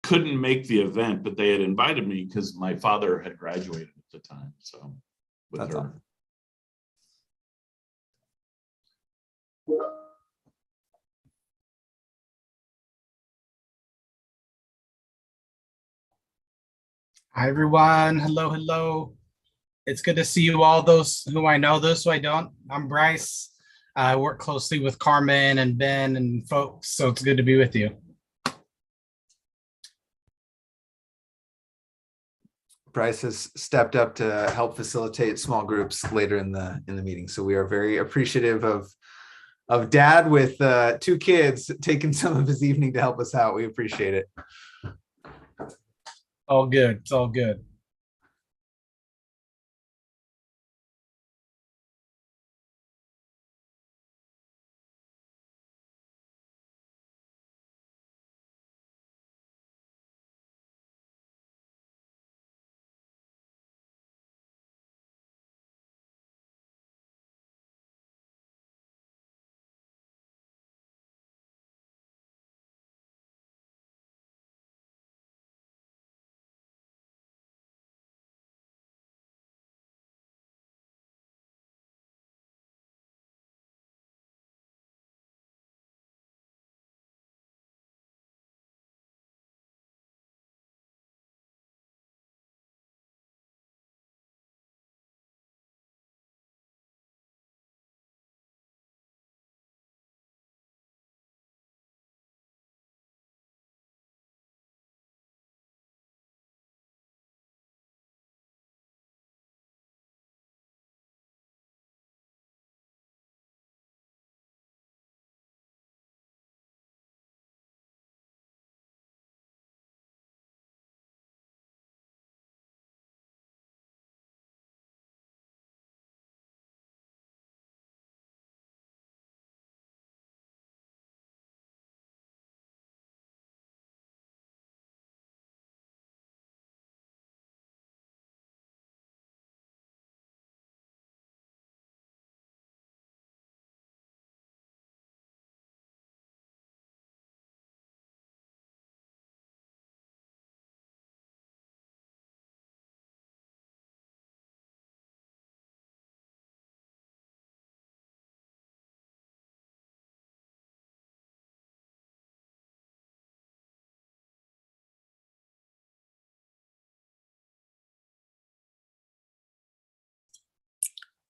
couldn't make the event, but they had invited me because my father had graduated at the time. So with That's her. awesome. Hi, everyone. Hello, hello. It's good to see you all, those who I know, those who I don't. I'm Bryce. I work closely with Carmen and Ben and folks, so it's good to be with you. Bryce has stepped up to help facilitate small groups later in the meeting. So we are very appreciative of Dad with 2 kids taking some of his evening to help us out. We appreciate it. All good. It's all good.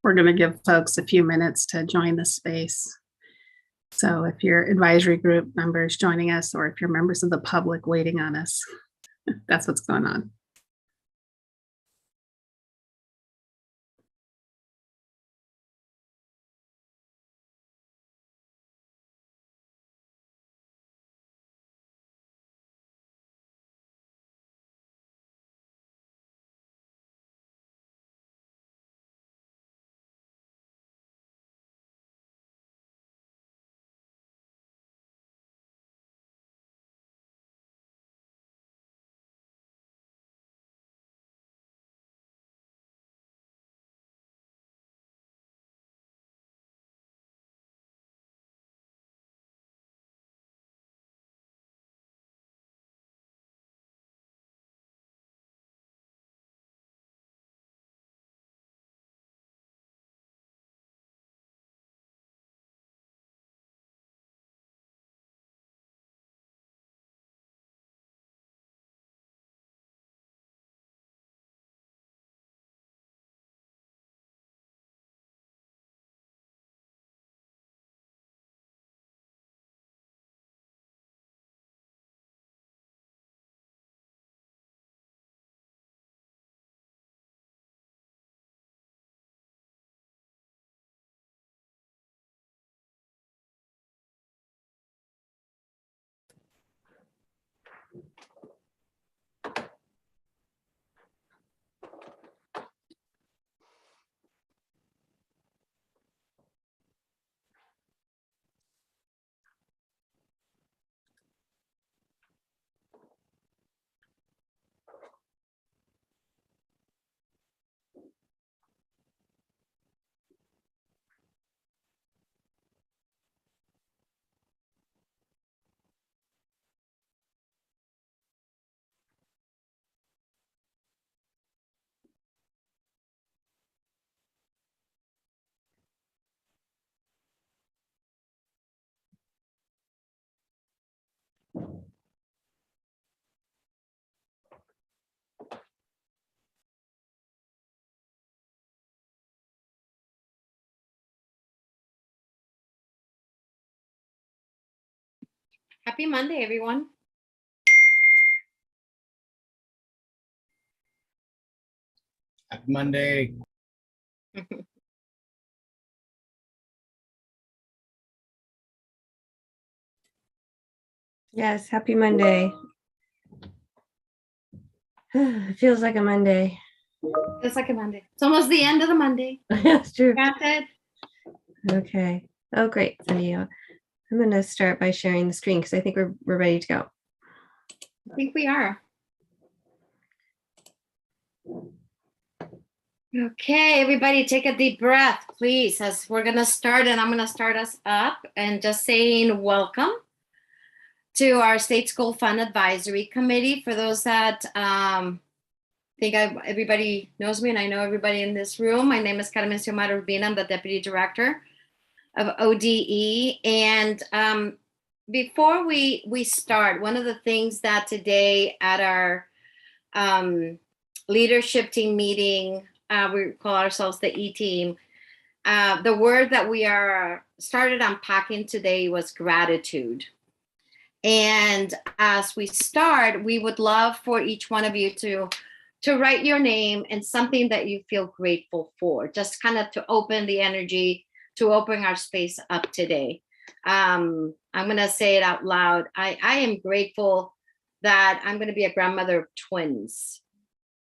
We're going to give folks a few minutes to join the space. So if you're advisory group members joining us, or if you're members of the public waiting on us, that's what's going on. Happy Monday, everyone. Happy Monday. Yes, happy Monday. It feels like a Monday. It's like a Monday. It's almost the end of the Monday. That's true. Got it. Okay. Oh, great, Cindy. I'm going to start by sharing the screen because I think we're ready to go. I think we are. Okay, everybody take a deep breath, please, as we're going to start, and I'm going to start us up and just saying welcome to our State School Fund Advisory Committee. For those that everybody knows me, and I know everybody in this room, my name is Carmen Xiomara Urbina. I'm the Deputy Director of ODE. And before we start, one of the things that today at our leadership team meeting, we call ourselves the E-team, the word that we are started unpacking today was gratitude. And as we start, we would love for each one of you to write your name and something that you feel grateful for, just kind of to open the energy, to open our space up today. I'm going to say it out loud. I am grateful that I'm going to be a grandmother of twins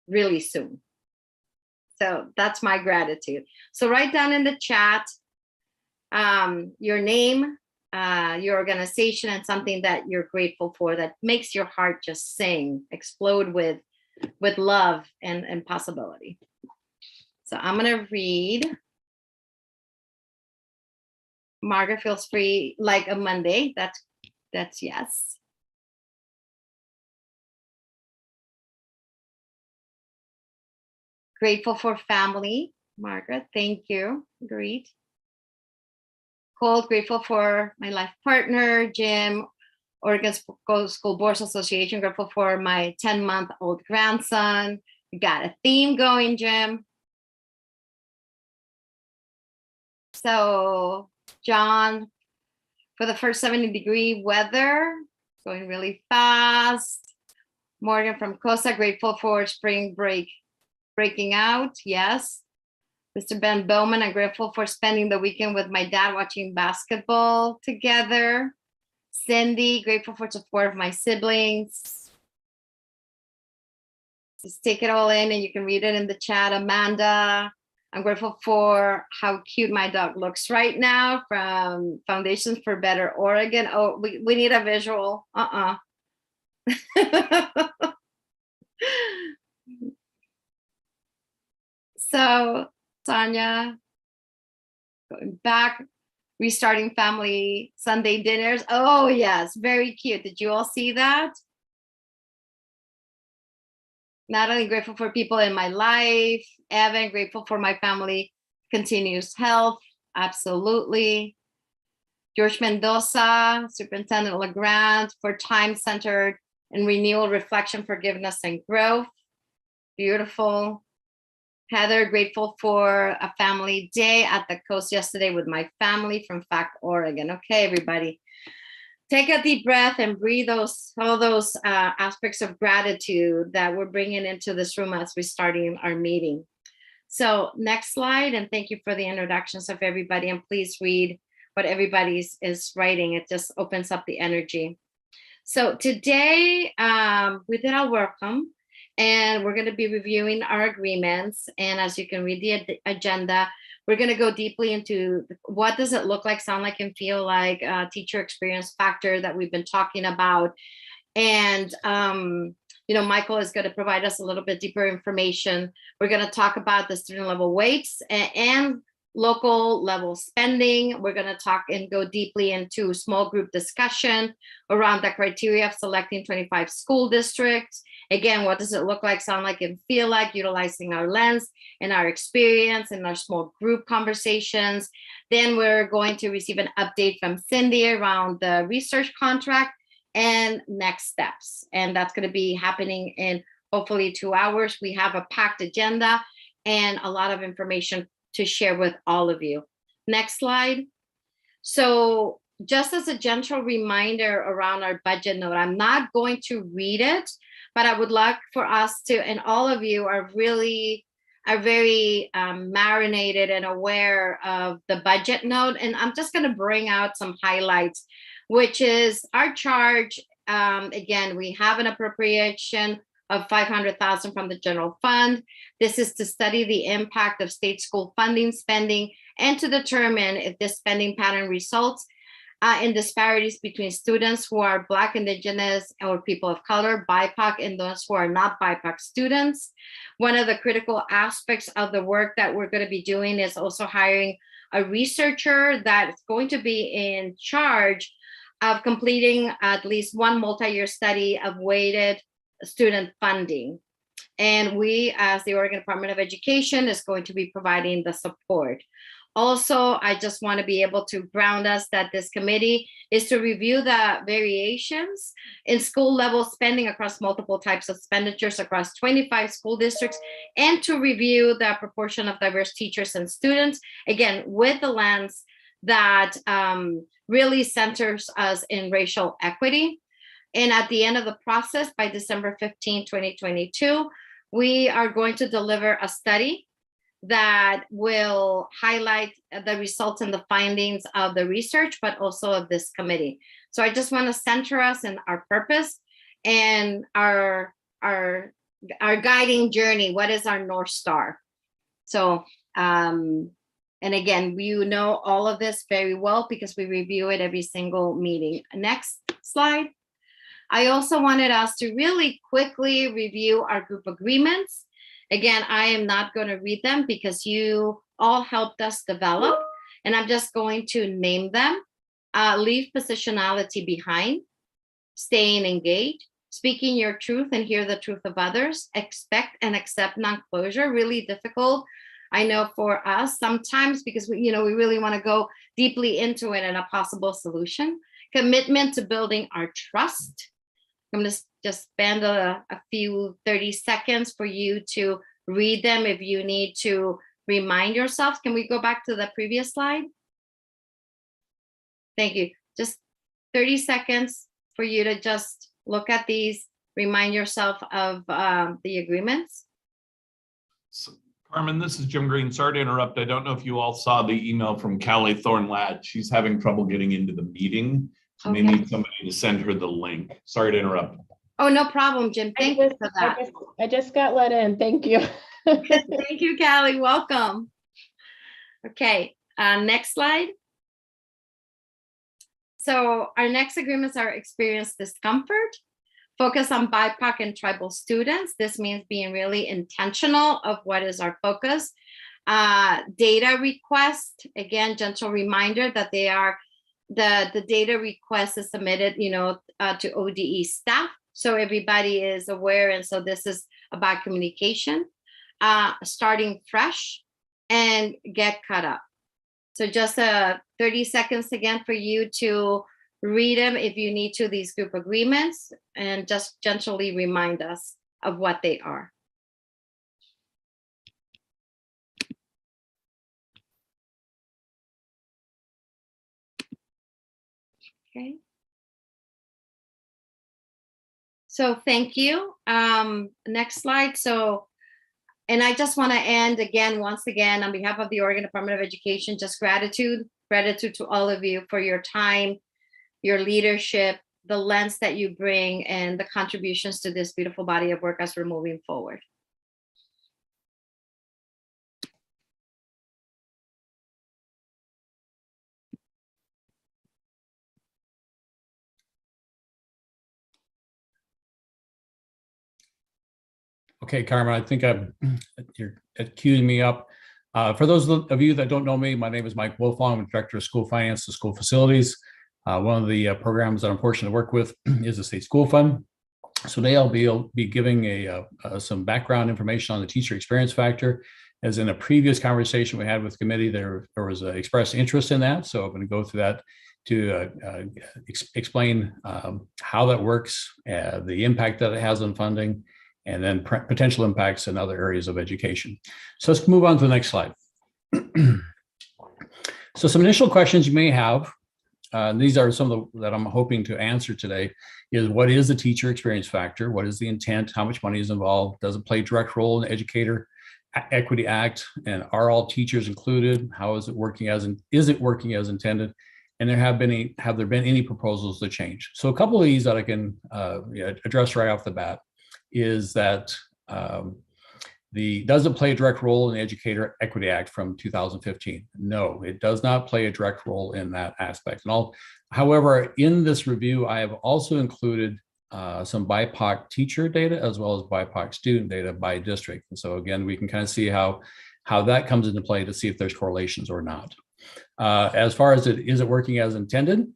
really soon. So that's my gratitude. So write down in the chat your name, your organization, and something that you're grateful for that makes your heart just sing, explode with love and possibility. So I'm going to read. Margaret feels free like a Monday. That's yes. Grateful for family. Margaret, thank you. Agreed. Cold, grateful for my life partner, Jim, Oregon School Boards Association. Grateful for my 10-month-old grandson. We got a theme going, Jim. So, John, for the first 70-degree weather, going really fast. Morgan from Costa, grateful for spring break breaking out. Yes. Mr. Ben Bowman, I'm grateful for spending the weekend with my dad watching basketball together. Cindy, grateful for support of my siblings. Just take it all in and you can read it in the chat. Amanda, I'm grateful for how cute my dog looks right now from Foundations for Better Oregon. Oh, we need a visual. So, Sonia, going back, restarting family Sunday dinners. Oh, yes, very cute. Did you all see that? Not only grateful for people in my life, Evan, grateful for my family continuous health. Absolutely. George Mendoza, Superintendent LeGrand, for time-centered and renewal, reflection, forgiveness, and growth. Beautiful. Heather, grateful for a family day at the coast yesterday with my family from FACT Oregon. Okay, everybody, take a deep breath and breathe all those aspects of gratitude that we're bringing into this room as we're starting our meeting. So next slide, and thank you for the introductions of everybody, and please read what everybody is writing. It just opens up the energy. So today we did our welcome, and we're going to be reviewing our agreements. And as you can read the agenda, we're going to go deeply into what does it look like, sound like, and feel like teacher experience factor that we've been talking about. And, Michael is going to provide us a little bit deeper information. We're going to talk about the student level weights and local level spending. We're going to talk and go deeply into small group discussion around the criteria of selecting 25 school districts. Again, what does it look like, sound like, and feel like, utilizing our lens and our experience in our small group conversations. Then we're going to receive an update from Cindy around the research contract and next steps. And that's going to be happening in hopefully 2 hours. We have a packed agenda and a lot of information to share with all of you. Next slide. So just as a gentle reminder around our budget note, I'm not going to read it, but I would like for us to, and all of you are very marinated and aware of the budget note. And I'm just going to bring out some highlights, which is our charge. Again, we have an appropriation of $500,000 from the general fund. This is to study the impact of state school funding spending and to determine if this spending pattern results in disparities between students who are Black, Indigenous, or people of color, BIPOC, and those who are not BIPOC students. One of the critical aspects of the work that we're going to be doing is also hiring a researcher that's going to be in charge of completing at least one multi-year study of weighted student funding. And we, as the Oregon Department of Education, is going to be providing the support. Also, I just want to be able to ground us that this committee is to review the variations in school level spending across multiple types of expenditures across 25 school districts, and to review the proportion of diverse teachers and students, again, with the lens that really centers us in racial equity. And at the end of the process, by December 15, 2022, we are going to deliver a study that will highlight the results and the findings of the research, but also of this committee. So I just want to center us in our purpose and our guiding journey. What is our North Star? So, and again, you know all of this very well because we review it every single meeting. Next slide. I also wanted us to really quickly review our group agreements. Again, I am not going to read them because you all helped us develop, and I'm just going to name them. Leave positionality behind, staying engaged, speaking your truth and hear the truth of others, expect and accept non-closure, really difficult. I know for us sometimes because we really want to go deeply into it and a possible solution. Commitment to building our trust. I'm going to just spend a few 30 seconds for you to read them if you need to remind yourself. Can we go back to the previous slide? Thank you. Just 30 seconds for you to just look at these, remind yourself of the agreements. So, Carmen, this is Jim Green. Sorry to interrupt. I don't know if you all saw the email from Callie Thorne-Ladd. She's having trouble getting into the meeting. So Okay. may need somebody to send her the link. Sorry to interrupt. Oh, no problem, Jim. Thank you for that. I just got let in. Thank you. Thank you, Callie. Welcome. Okay, next slide. So our next agreements are experience discomfort, focus on BIPOC and tribal students. This means being really intentional of what is our focus. Data request, again, gentle reminder that they are the data request is submitted, to ODE staff. So everybody is aware. And so this is about communication, starting fresh and get caught up. So just 30 seconds again for you to read them if you need to, these group agreements, and just gently remind us of what they are. Okay. So thank you. Next slide. So, and I just want to end again, once again, on behalf of the Oregon Department of Education, just gratitude to all of you for your time, your leadership, the lens that you bring, and the contributions to this beautiful body of work as we're moving forward. Okay, Carmen, I think you're queuing me up. For those of you that don't know me, my name is Mike Wolfong. I'm Director of School Finance and School Facilities. One of the programs that I'm fortunate to work with is the State School Fund. So today I'll be giving some background information on the teacher experience factor. As in a previous conversation we had with the committee, there was expressed interest in that. So I'm going to go through that to explain how that works, the impact that it has on funding, and then potential impacts in other areas of education. So let's move on to the next slide. So some initial questions you may have these are some of the that I'm hoping to answer today, is what is the teacher experience factor? What is the intent? How much money is involved? Does it play a direct role in the Educator Equity Act? And are all teachers included? How is it working is it working as intended? And have there been any proposals to change? So a couple of these that I can address right off the bat is that does it play a direct role in the Educator Equity Act from 2015? No, it does not play a direct role in that aspect. However, in this review, I have also included some BIPOC teacher data as well as BIPOC student data by district. And so again, we can kind of see how that comes into play to see if there's correlations or not. As far as is it working as intended?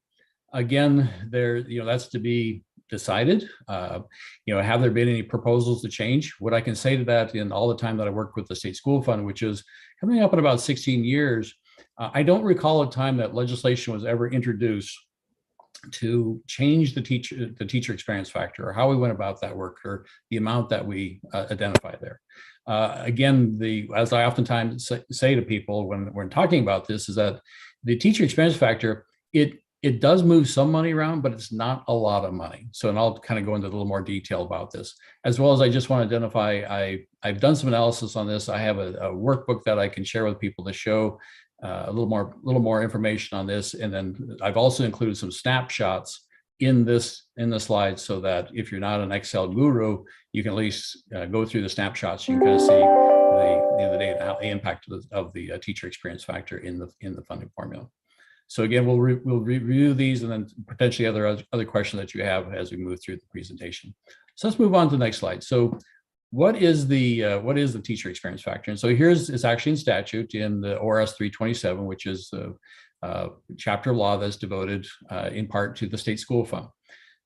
Again, that's to be decided. Have there been any proposals to change? What I can say to that in all the time that I worked with the State School Fund, which is coming up in about 16 years, I don't recall a time that legislation was ever introduced to change the teacher experience factor, or how we went about that work, or the amount that we identify there. Again, as I oftentimes say to people when we're talking about this, is that the teacher experience factor, it does move some money around, but it's not a lot of money. So, and I'll kind of go into a little more detail about this, as well as I just want to identify, I've done some analysis on this. I have a workbook that I can share with people to show a little more information on this. And then I've also included some snapshots in the slide, so that if you're not an Excel guru, you can at least go through the snapshots. You can kind of see the data, how the impact of the teacher experience factor in the funding formula. So again, we'll review these and then potentially other questions that you have as we move through the presentation. So let's move on to the next slide. So what is the teacher experience factor? And so it's actually in statute in the ORS 327, which is the chapter of law that's devoted in part to the State School Fund.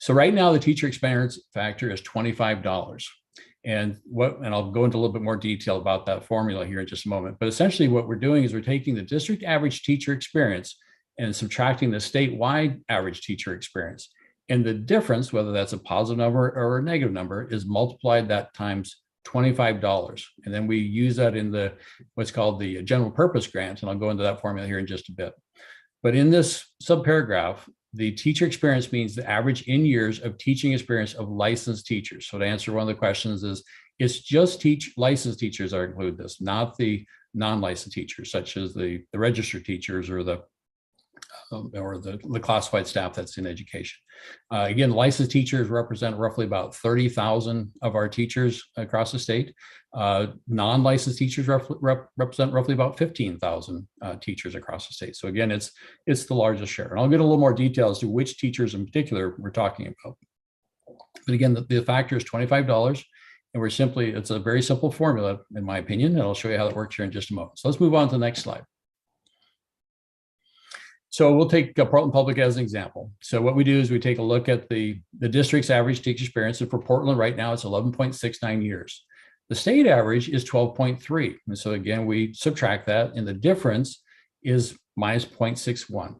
So right now the teacher experience factor is $25. And I'll go into a little bit more detail about that formula here in just a moment. But essentially what we're doing is we're taking the district average teacher experience and subtracting the statewide average teacher experience. And the difference, whether that's a positive number or a negative number, is multiplied that times $25. And then we use that in what's called the general purpose grant. And I'll go into that formula here in just a bit. But in this subparagraph, the teacher experience means the average in years of teaching experience of licensed teachers. So to answer one of the questions is, it's just licensed teachers that include this, not the non-licensed teachers, such as the registered teachers or the classified staff that's in education. Again, licensed teachers represent roughly about 30,000 of our teachers across the state. Non-licensed teachers represent roughly about 15,000 teachers across the state. So again, it's the largest share. And I'll get a little more detail as to which teachers in particular we're talking about. But again, the factor is $25. And it's a very simple formula, in my opinion, and I'll show you how it works here in just a moment. So let's move on to the next slide. So we'll take Portland Public as an example. So what we do is we take a look at the district's average teacher experience. And for Portland right now, it's 11.69 years. The state average is 12.3. And so again, we subtract that, and the difference is minus 0.61.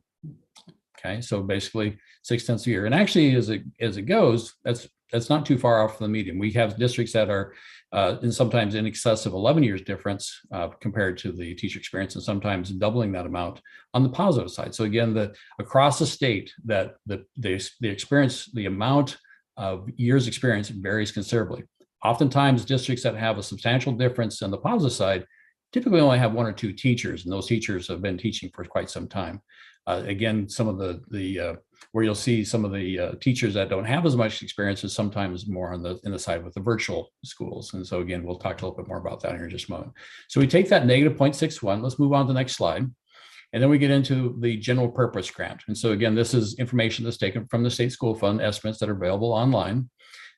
Okay, so basically 0.6 a year. And actually, as it goes, that's not too far off from the median. We have districts that are sometimes in excess of 11 years difference compared to the teacher experience, and sometimes doubling that amount on the positive side. So again, across the state, that the experience, the amount of years experience varies considerably. Oftentimes, districts that have a substantial difference on the positive side typically only have one or two teachers, and those teachers have been teaching for quite some time. Again, some of the where you'll see some of the teachers that don't have as much experience is sometimes more on the side with the virtual schools. And so again, we'll talk a little bit more about that here in just a moment. So we take that negative 0.61. Let's move on to the next slide. And then we get into the general purpose grant. And so again, this is information that's taken from the State School Fund estimates that are available online.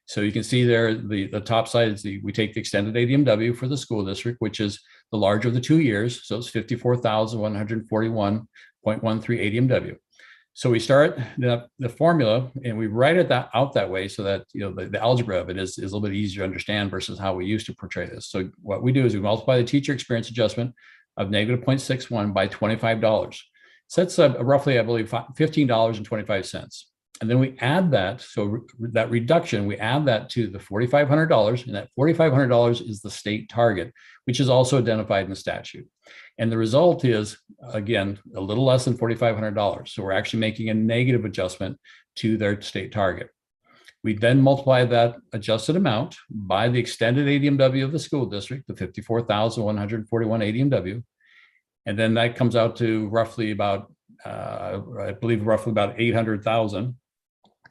So you can see there, the top side is we take the extended ADMW for the school district, which is the larger of the 2 years. So it's 54,141.13 ADMW. So we start the formula and we write it out that way so that the algebra of it is a little bit easier to understand versus how we used to portray this. So what we do is we multiply the teacher experience adjustment of negative 0.61 by $25. So that's roughly, I believe, $15.25. And then we add that, so that reduction, we add that to the $4,500, and that $4,500 is the state target, which is also identified in the statute. And the result is, again, a little less than $4,500. So we're actually making a negative adjustment to their state target. We then multiply that adjusted amount by the extended ADMW of the school district, the 54,141 ADMW. And then that comes out to roughly about, I believe roughly about 800,000.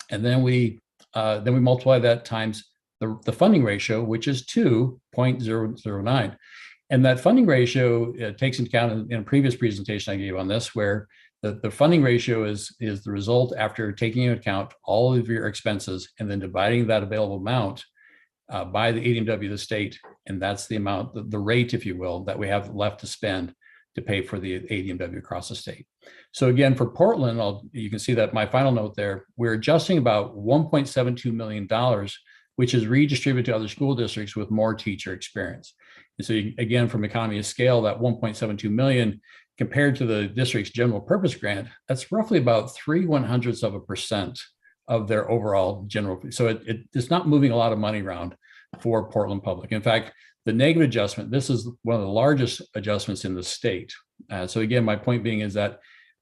And then we multiply that times the funding ratio, which is 2.009. And that funding ratio takes into account in a previous presentation I gave on this, where the funding ratio is the result after taking into account all of your expenses and then dividing that available amount by the ADMW of the state. And that's the amount, the rate, if you will, that we have left to spend to pay for the ADMW across the state. So again, for Portland, you can see that my final note there, we're adjusting about $1.72 million, which is redistributed to other school districts with more teacher experience. And so again, from economy of scale, that 1.72 million compared to the district's general purpose grant, that's roughly about 0.03% of their overall general. So it's not moving a lot of money around for Portland Public. In fact, the negative adjustment, this is one of the largest adjustments in the state. So again, my point being is that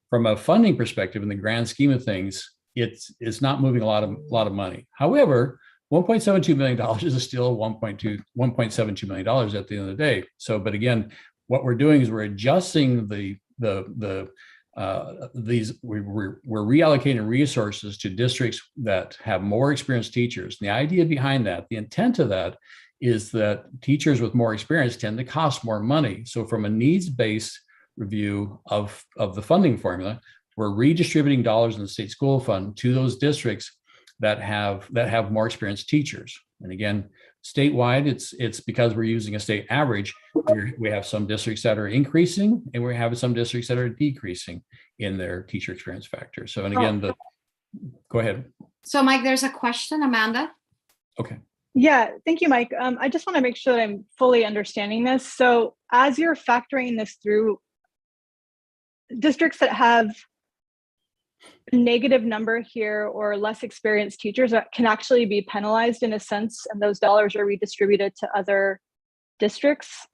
from a funding perspective, in the grand scheme of things, it's not moving a lot of money. However, $1.72 million is still $1.72 million at the end of the day. So, but again, what we're doing is we're adjusting we're reallocating resources to districts that have more experienced teachers. And the idea behind that, the intent of that, is that teachers with more experience tend to cost more money. So from a needs-based review of the funding formula, we're redistributing dollars in the state school fund to those districts that have more experienced teachers. And again, statewide, it's because we're using a state average. We have some districts that are increasing, and we have some districts that are decreasing in their teacher experience factor. So, and again, go ahead. So Mike, there's a question, Amanda. Okay. Yeah, thank you, Mike. I just want to make sure that I'm fully understanding this. So as you're factoring this through, districts that have a negative number here or less experienced teachers that can actually be penalized in a sense, and those dollars are redistributed to other districts?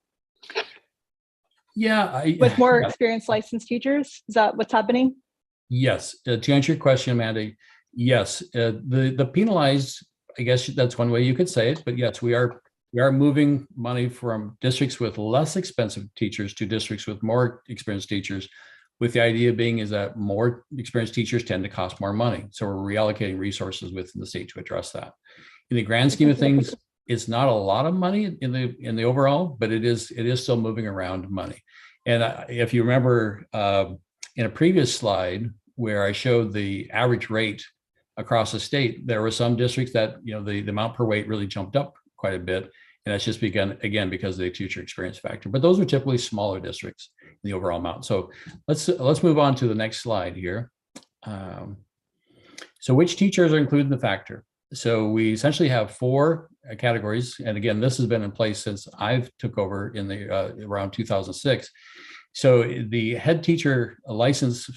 Yeah. With more experienced licensed teachers? Is that what's happening? Yes. To answer your question, Amanda, yes. The penalized, I guess that's one way you could say it, but yes, we are moving money from districts with less expensive teachers to districts with more experienced teachers, with the idea being is that more experienced teachers tend to cost more money. So we're reallocating resources within the state to address that. In the grand scheme of things, it's not a lot of money in the overall, but it is still moving around money. And if you remember in a previous slide where I showed the average rate across the state, there were some districts that, the amount per weight really jumped up quite a bit. And that's just again, because of the teacher experience factor. But those are typically smaller districts in the overall amount. So let's move on to the next slide here. So which teachers are included in the factor? So we essentially have 4 categories. And again, this has been in place since I've took over in the around 2006. So the head teacher license,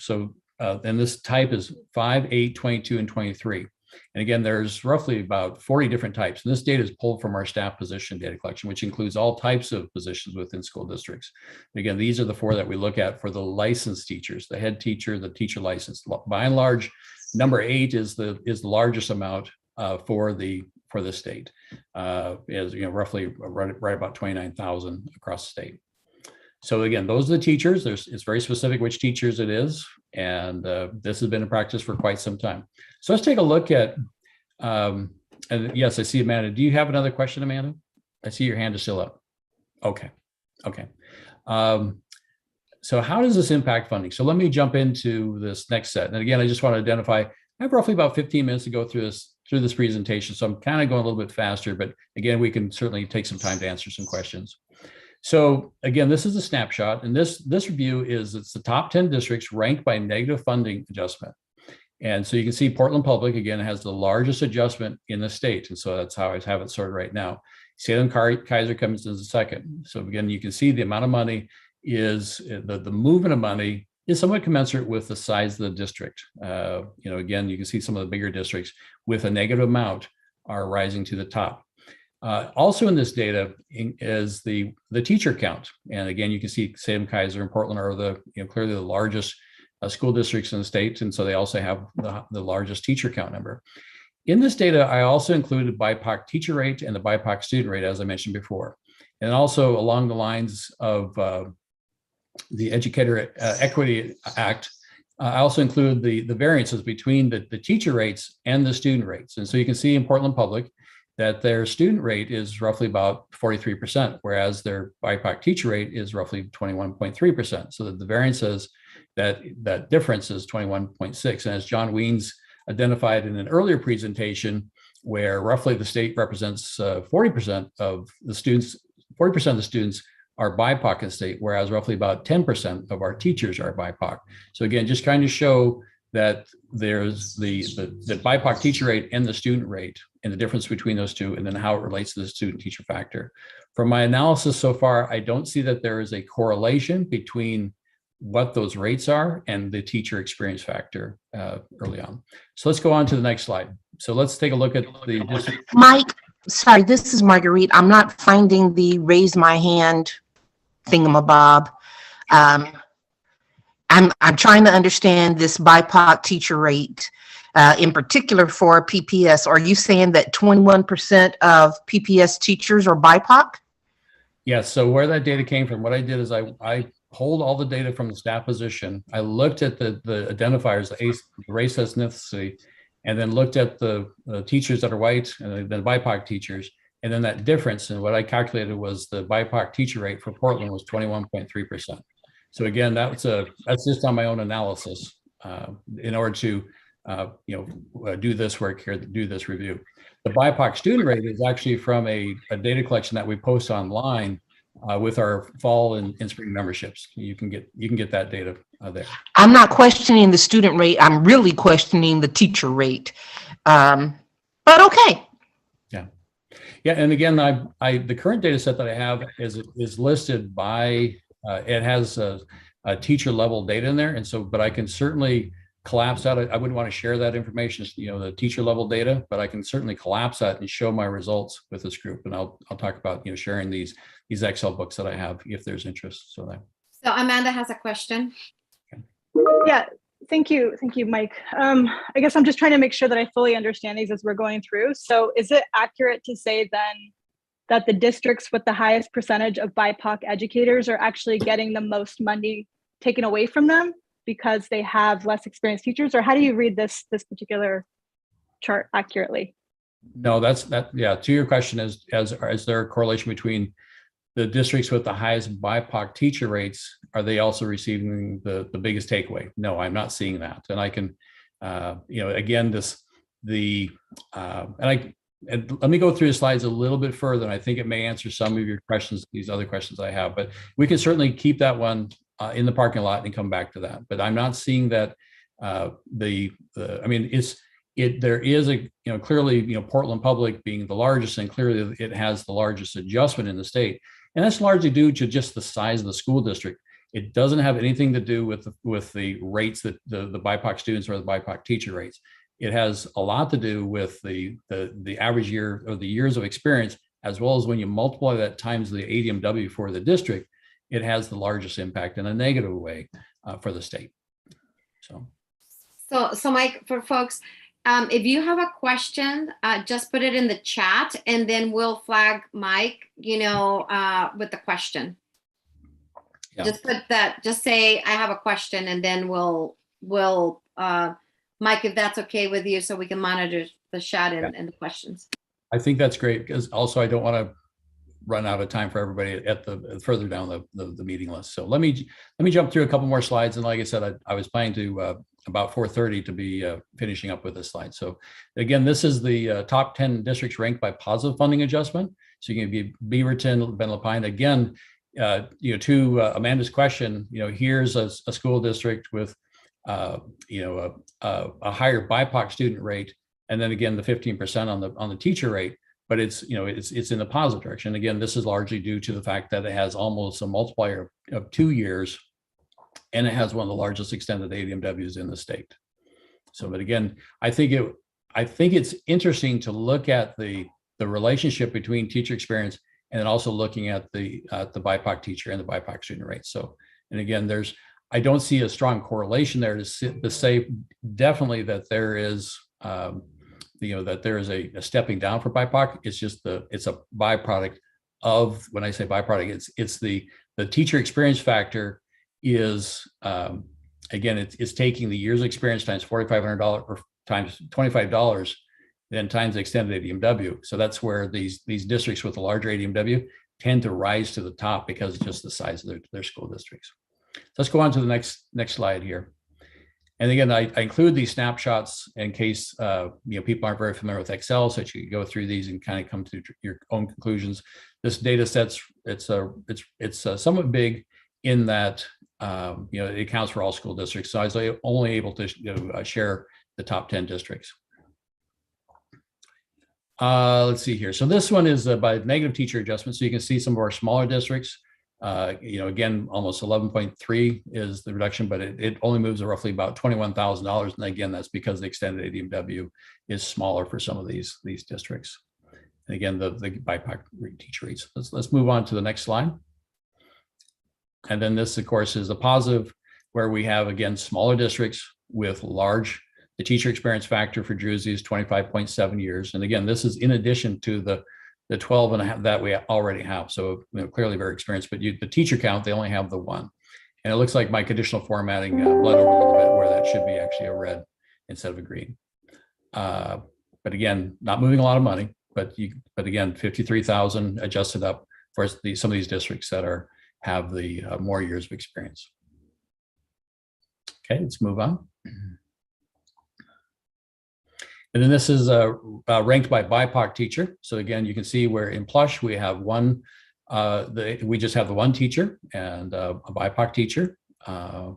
and this type is 5, 8, 22, and 23. And again, there's roughly about 40 different types. And this data is pulled from our staff position data collection, which includes all types of positions within school districts. And again, these are the 4 that we look at for the licensed teachers, the head teacher, the teacher license. By and large, number 8 is the largest amount for the state, is roughly right about 29,000 across the state. So again, those are the teachers. It's very specific which teachers it is. And this has been in practice for quite some time. So let's take a look at, and yes, I see Amanda. Do you have another question, Amanda? I see your hand is still up. Okay. So how does this impact funding? So let me jump into this next set. And again, I just want to identify, I have roughly about 15 minutes to go through this presentation. So I'm kind of going a little bit faster, but again, we can certainly take some time to answer some questions. So again, this is a snapshot, and this review it's the top 10 districts ranked by negative funding adjustment. And so you can see Portland Public, again, has the largest adjustment in the state. And so that's how I have it sorted right now. Salem Kaiser comes in as a second. So again, you can see the amount of money is, the movement of money is somewhat commensurate with the size of the district. Again, you can see some of the bigger districts with a negative amount are rising to the top. Also in this data is the teacher count. And again, you can see Salem Kaiser and Portland are clearly the largest school districts in the state. And so they also have the largest teacher count number. In this data, I also included BIPOC teacher rate and the BIPOC student rate, as I mentioned before. And also along the lines of the Educator Equity Act, I also include the variances between the teacher rates and the student rates. And so you can see in Portland Public that their student rate is roughly about 43%, whereas their BIPOC teacher rate is roughly 21.3%. So that the variance is that difference is 21.6. And as John Weens identified in an earlier presentation, where roughly the state represents 40% of the students, 40% of the students are BIPOC in the state, whereas roughly about 10% of our teachers are BIPOC. So again, just kind of show that there's the BIPOC teacher rate and the student rate and the difference between those two, and then how it relates to the student teacher factor. From my analysis so far, I don't see that there is a correlation between what those rates are and the teacher experience factor early on. So let's go on to the next slide. So let's take a look at the Mike, sorry, this is Marguerite. I'm not finding the raise my hand thingamabob. I'm trying to understand this BIPOC teacher rate, in particular for PPS. Are you saying that 21% of PPS teachers are BIPOC? Yes. So where that data came from, what I did is I pulled all the data from the staff position. I looked at the identifiers, the race, ethnicity, and then looked at the teachers that are white and then BIPOC teachers. And then that difference, and what I calculated was the BIPOC teacher rate for Portland was 21.3%. So again, that's just on my own analysis in order to do this work here, do this review. The BIPOC student rate is actually from a data collection that we post online with our fall and spring memberships. You can get that data there. I'm not questioning the student rate. I'm really questioning the teacher rate. But okay. Yeah, and again, the current data set that I have is listed by it has a teacher level data in there, and so but I can certainly collapse that. I wouldn't want to share that information, the teacher level data, but I can certainly collapse that and show my results with this group, and I'll talk about sharing these Excel books that I have if there's interest. So Amanda has a question. Yeah, thank you, Mike. I guess I'm just trying to make sure that I fully understand these as we're going through. So is it accurate to say then that the districts with the highest percentage of BIPOC educators are actually getting the most money taken away from them because they have less experienced teachers? Or how do you read this particular chart accurately? No, yeah, to your question, is there a correlation between the districts with the highest BIPOC teacher rates, are they also receiving the biggest takeaway? No, I'm not seeing that. And I can, again, and let me go through the slides a little bit further, and I think it may answer some of your questions, these other questions I have, but we can certainly keep that one in the parking lot and come back to that. But I'm not seeing that there is clearly, Portland Public being the largest, and clearly it has the largest adjustment in the state. And that's largely due to just the size of the school district. It doesn't have anything to do with the rates that the BIPOC students or the BIPOC teacher rates. It has a lot to do with the average year or the years of experience, as well as when you multiply that times the ADMW for the district, it has the largest impact in a negative way for the state. So Mike, for folks, if you have a question, just put it in the chat, and then we'll flag Mike, with the question. Yeah. Just put that, just say, I have a question, and then we'll Mike, if that's okay with you, so we can monitor the chat and the questions. I think that's great, because also I don't want to run out of time for everybody at the further down the meeting list. So let me jump through a couple more slides. And like I said, I was planning to about 4:30 to be finishing up with this slide. So again, this is the top 10 districts ranked by positive funding adjustment. So you can be Beaverton, Ben Lapine. Again, to Amanda's question, here's a school district with a higher BIPOC student rate, and then again the 15% on the teacher rate. But it's in the positive direction. Again, this is largely due to the fact that it has almost a multiplier of 2 years, and it has one of the largest extended ADMWs in the state. So, but again, I think it's interesting to look at the the relationship between teacher experience and then also looking at the BIPOC teacher and the BIPOC student rate. So, and again, I don't see a strong correlation there to say definitely that there is, that there is a stepping down for BIPOC. It's just it's a byproduct of, when I say byproduct, it's the teacher experience factor is, again, it's taking the years of experience times $4,500 or times $25, then times the extended ADMW. So that's where these districts with a larger ADMW tend to rise to the top because of just the size of their school districts. So let's go on to the next slide here. And again, I include these snapshots in case people aren't very familiar with Excel, so that you can go through these and kind of come to your own conclusions. This data set's it's somewhat big in that it accounts for all school districts. So I was only able to share the top 10 districts. Let's see here. So this one is by negative teacher adjustment. So you can see some of our smaller districts. Again, almost 11.3 is the reduction, but it only moves roughly about $21,000. And again, that's because the extended ADMW is smaller for some of these districts. And again, the BIPOC teacher rates. Let's move on to the next slide. And then this, of course, is a positive where we have, again, smaller districts with the teacher experience factor for Druzy is 25.7 years. And again, this is in addition to the 12 and a half that we already have. So clearly very experienced, but the teacher count, they only have the one. And it looks like my conditional formatting bled over a little bit where that should be actually a red instead of a green. But again, not moving a lot of money, but again, 53,000 adjusted up for some of these districts that have the more years of experience. Okay, let's move on. And then this is ranked by BIPOC teacher. So again, you can see where in Plush we have we just have the one teacher and a BIPOC teacher. And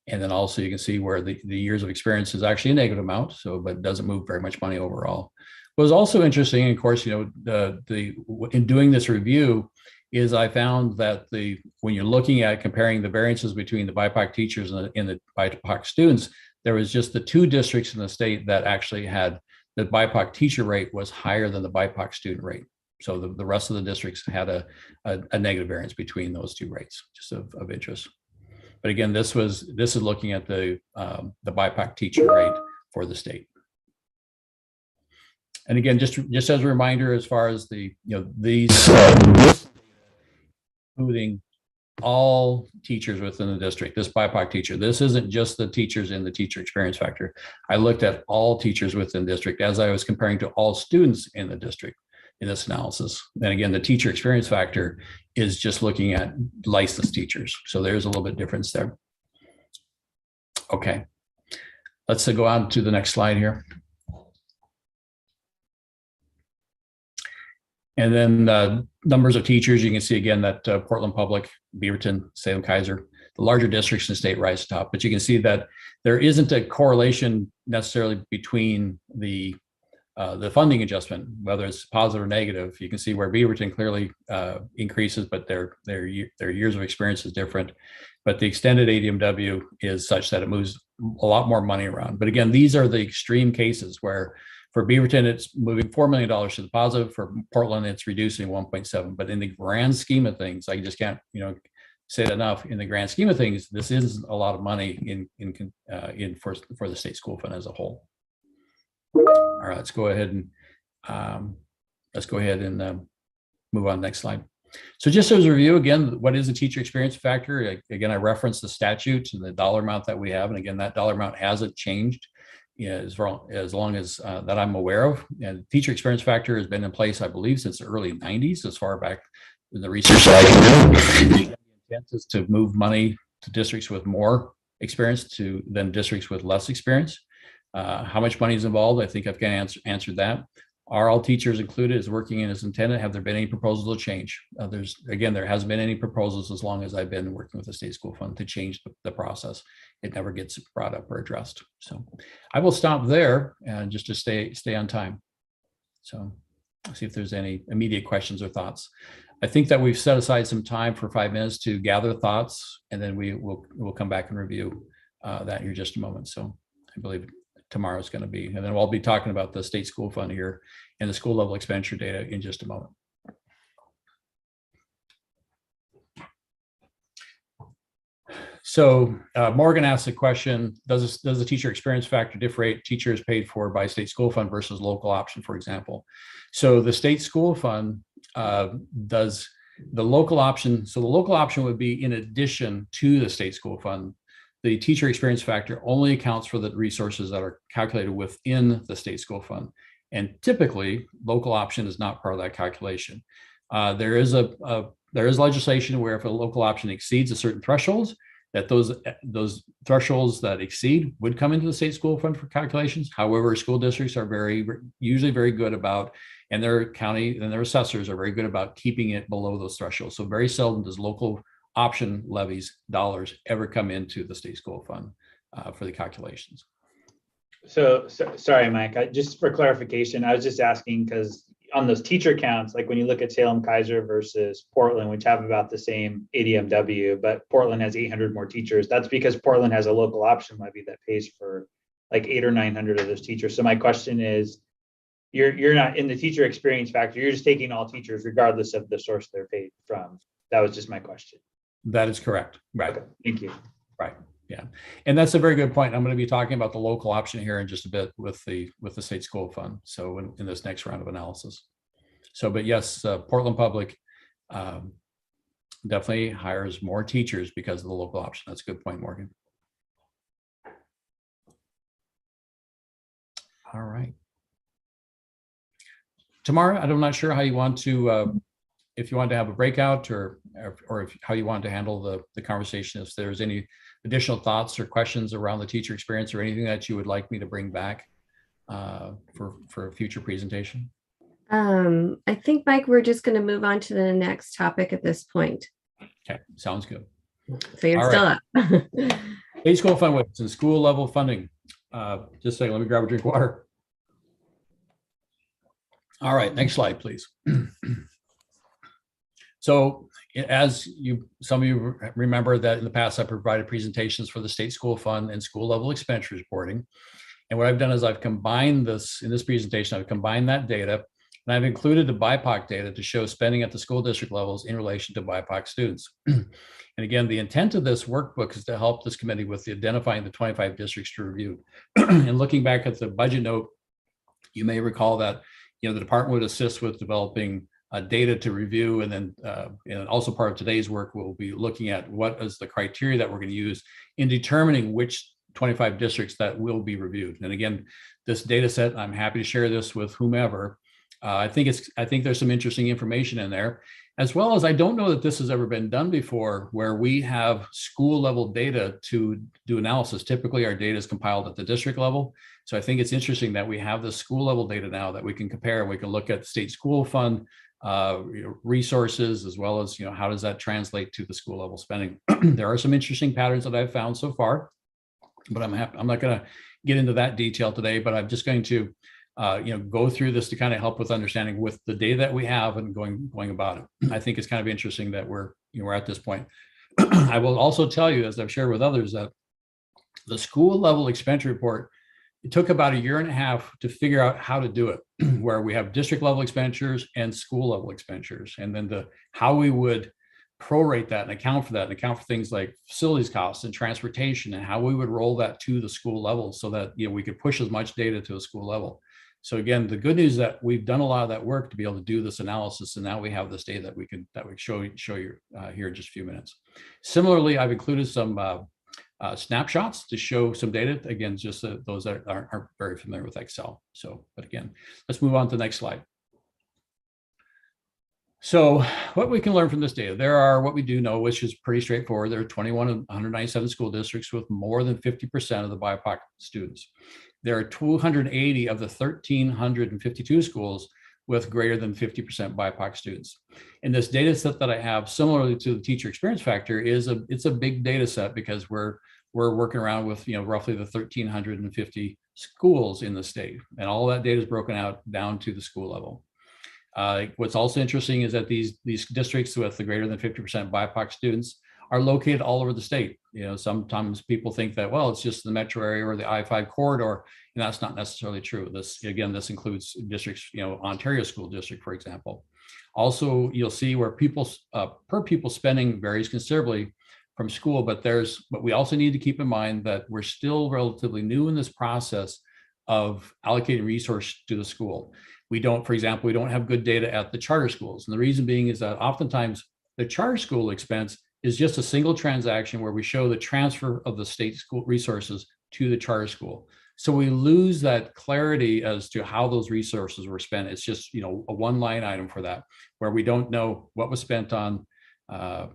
then also you can see where the years of experience is actually a negative amount, but it doesn't move very much money overall. What was also interesting, of course, in doing this review is I found that when you're looking at comparing the variances between the BIPOC teachers and the BIPOC students, there was just the two districts in the state that actually had the BIPOC teacher rate was higher than the BIPOC student rate. So the rest of the districts had a negative variance between those two rates, just of interest. But again, this is looking at the BIPOC teacher rate for the state. And again, just as a reminder, as far as these including all teachers within the district, this BIPOC teacher, this isn't just the teachers in the teacher experience factor. I looked at all teachers within the district as I was comparing to all students in the district in this analysis. And again, the teacher experience factor is just looking at licensed teachers. So there's a little bit difference there. Okay, let's go on to the next slide here. And then numbers of teachers, you can see again that Portland Public, Beaverton, Salem Kaiser, the larger districts in the state rise to top. But you can see that there isn't a correlation necessarily between the funding adjustment, whether it's positive or negative. You can see where Beaverton clearly increases, but their years of experience is different. But the extended ADMW is such that it moves a lot more money around. But again, these are the extreme cases where for Beaverton, it's moving $4 million to the positive. For Portland, it's reducing 1.7. But in the grand scheme of things, I just can't, say it enough. In the grand scheme of things, this is a lot of money for the state school fund as a whole. All right, let's go ahead and move on. Next slide. So just as a review, again, what is the teacher experience factor? Again, I referenced the statute and the dollar amount that we have, and again, that dollar amount hasn't changed. As long as that I'm aware of. And teacher experience factor has been in place, I believe, since the early 90s, as far back in the research. The intent is to move money to districts with more experience than districts with less experience. How much money is involved? I think I've kind of answered that. Are all teachers included? Is working in as intended? Have there been any proposals to change? There hasn't been any proposals as long as I've been working with the state school fund to change the process. It never gets brought up or addressed. So I will stop there and just to stay on time. So see if there's any immediate questions or thoughts. I think that we've set aside some time for 5 minutes to gather thoughts, and then we'll come back and review that here in just a moment. So I believe tomorrow is going to be. And then we'll be talking about the state school fund here and the school level expenditure data in just a moment. So Morgan asked the question, does the teacher experience factor differentiate teachers paid for by state school fund versus local option, for example? So the state school fund does the local option. So the local option would be in addition to the state school fund. The teacher experience factor only accounts for the resources that are calculated within the state school fund. And typically, local option is not part of that calculation. There is legislation where if a local option exceeds a certain threshold, that those thresholds that exceed would come into the state school fund for calculations. However, school districts are usually very good about, and their county and their assessors are very good about keeping it below those thresholds. So very seldom does local option levies dollars ever come into the state school fund for the calculations. So sorry, Mike, just for clarification, I was just asking because on those teacher counts, like when you look at Salem Kaiser versus Portland, which have about the same ADMW, but Portland has 800 more teachers. That's because Portland has a local option levy that pays for like 800 or 900 of those teachers. So my question is, you're not in the teacher experience factor. You're just taking all teachers regardless of the source they're paid from. That was just my question. That is correct. Right. Okay, thank you. Right. Yeah. And that's a very good point. I'm going to be talking about the local option here in just a bit with the state school fund. So in this next round of analysis. So, but yes, Portland Public definitely hires more teachers because of the local option. That's a good point, Morgan. All right. Tamara, I'm not sure how you want to, if you want to have a breakout or how you want to handle the conversation. If there's any additional thoughts or questions around the teacher experience or anything that you would like me to bring back for a future presentation. I think, Mike, we're just going to move on to the next topic at this point. Okay, sounds good. So you're All still right. up. State school fund weights and school level funding. Just a second, let me grab a drink of water. All right, next slide, please. So as some of you remember that in the past, I provided presentations for the state school fund and school level expenditure reporting. And what I've done is I've combined this in this presentation, I've combined that data and I've included the BIPOC data to show spending at the school district levels in relation to BIPOC students. And again, the intent of this workbook is to help this committee with identifying the 25 districts to review. And looking back at the budget note, you may recall that the department would assist with developing data to review, and then and also part of today's work, we'll be looking at what is the criteria that we're going to use in determining which 25 districts that will be reviewed. And again, this data set, I'm happy to share this with whomever. I think there's some interesting information in there, as well as I don't know that this has ever been done before, where we have school level data to do analysis. Typically, our data is compiled at the district level. So I think it's interesting that we have the school level data now that we can compare. We can look at state school fund resources, as well as how does that translate to the school level spending. There are some interesting patterns that I've found so far, but I'm not going to get into that detail today. But I'm just going to go through this to kind of help with understanding with the data that we have and going about it. I think it's kind of interesting that we're at this point. I will also tell you, as I've shared with others, that the school level expenditure report, it took about 1.5 years to figure out how to do it, where we have district level expenditures and school level expenditures, and then how we would prorate that and account for things like facilities costs and transportation, and how we would roll that to the school level so that we could push as much data to a school level. So again, the good news is that we've done a lot of that work to be able to do this analysis, and now we have this data that we show you here in just a few minutes. Similarly, I've included some snapshots to show some data. Again, just those that aren't very familiar with Excel. So, but again, let's move on to the next slide. So what we can learn from this data, there are what we do know, which is pretty straightforward. There are 21 of 197 school districts with more than 50% of the BIPOC students. There are 280 of the 1,352 schools with greater than 50% BIPOC students. And this data set that I have, similarly to the teacher experience factor, it's a big data set because we're working around with roughly the 1,350 schools in the state, and all that data is broken out down to the school level. What's also interesting is that these districts with the greater than 50% BIPOC students are located all over the state. Sometimes people think that, well, it's just the metro area or the I-5 corridor. And that's not necessarily true. This, again, this includes districts, Ontario School District, for example. Also, you'll see where people's per pupil spending varies considerably from school, but we also need to keep in mind that we're still relatively new in this process of allocating resource to the school. We don't, for example, we don't have good data at the charter schools. And the reason being is that oftentimes the charter school expense is just a single transaction where we show the transfer of the state school resources to the charter school. So we lose that clarity as to how those resources were spent. It's just, a one line item for that, where we don't know what was spent on,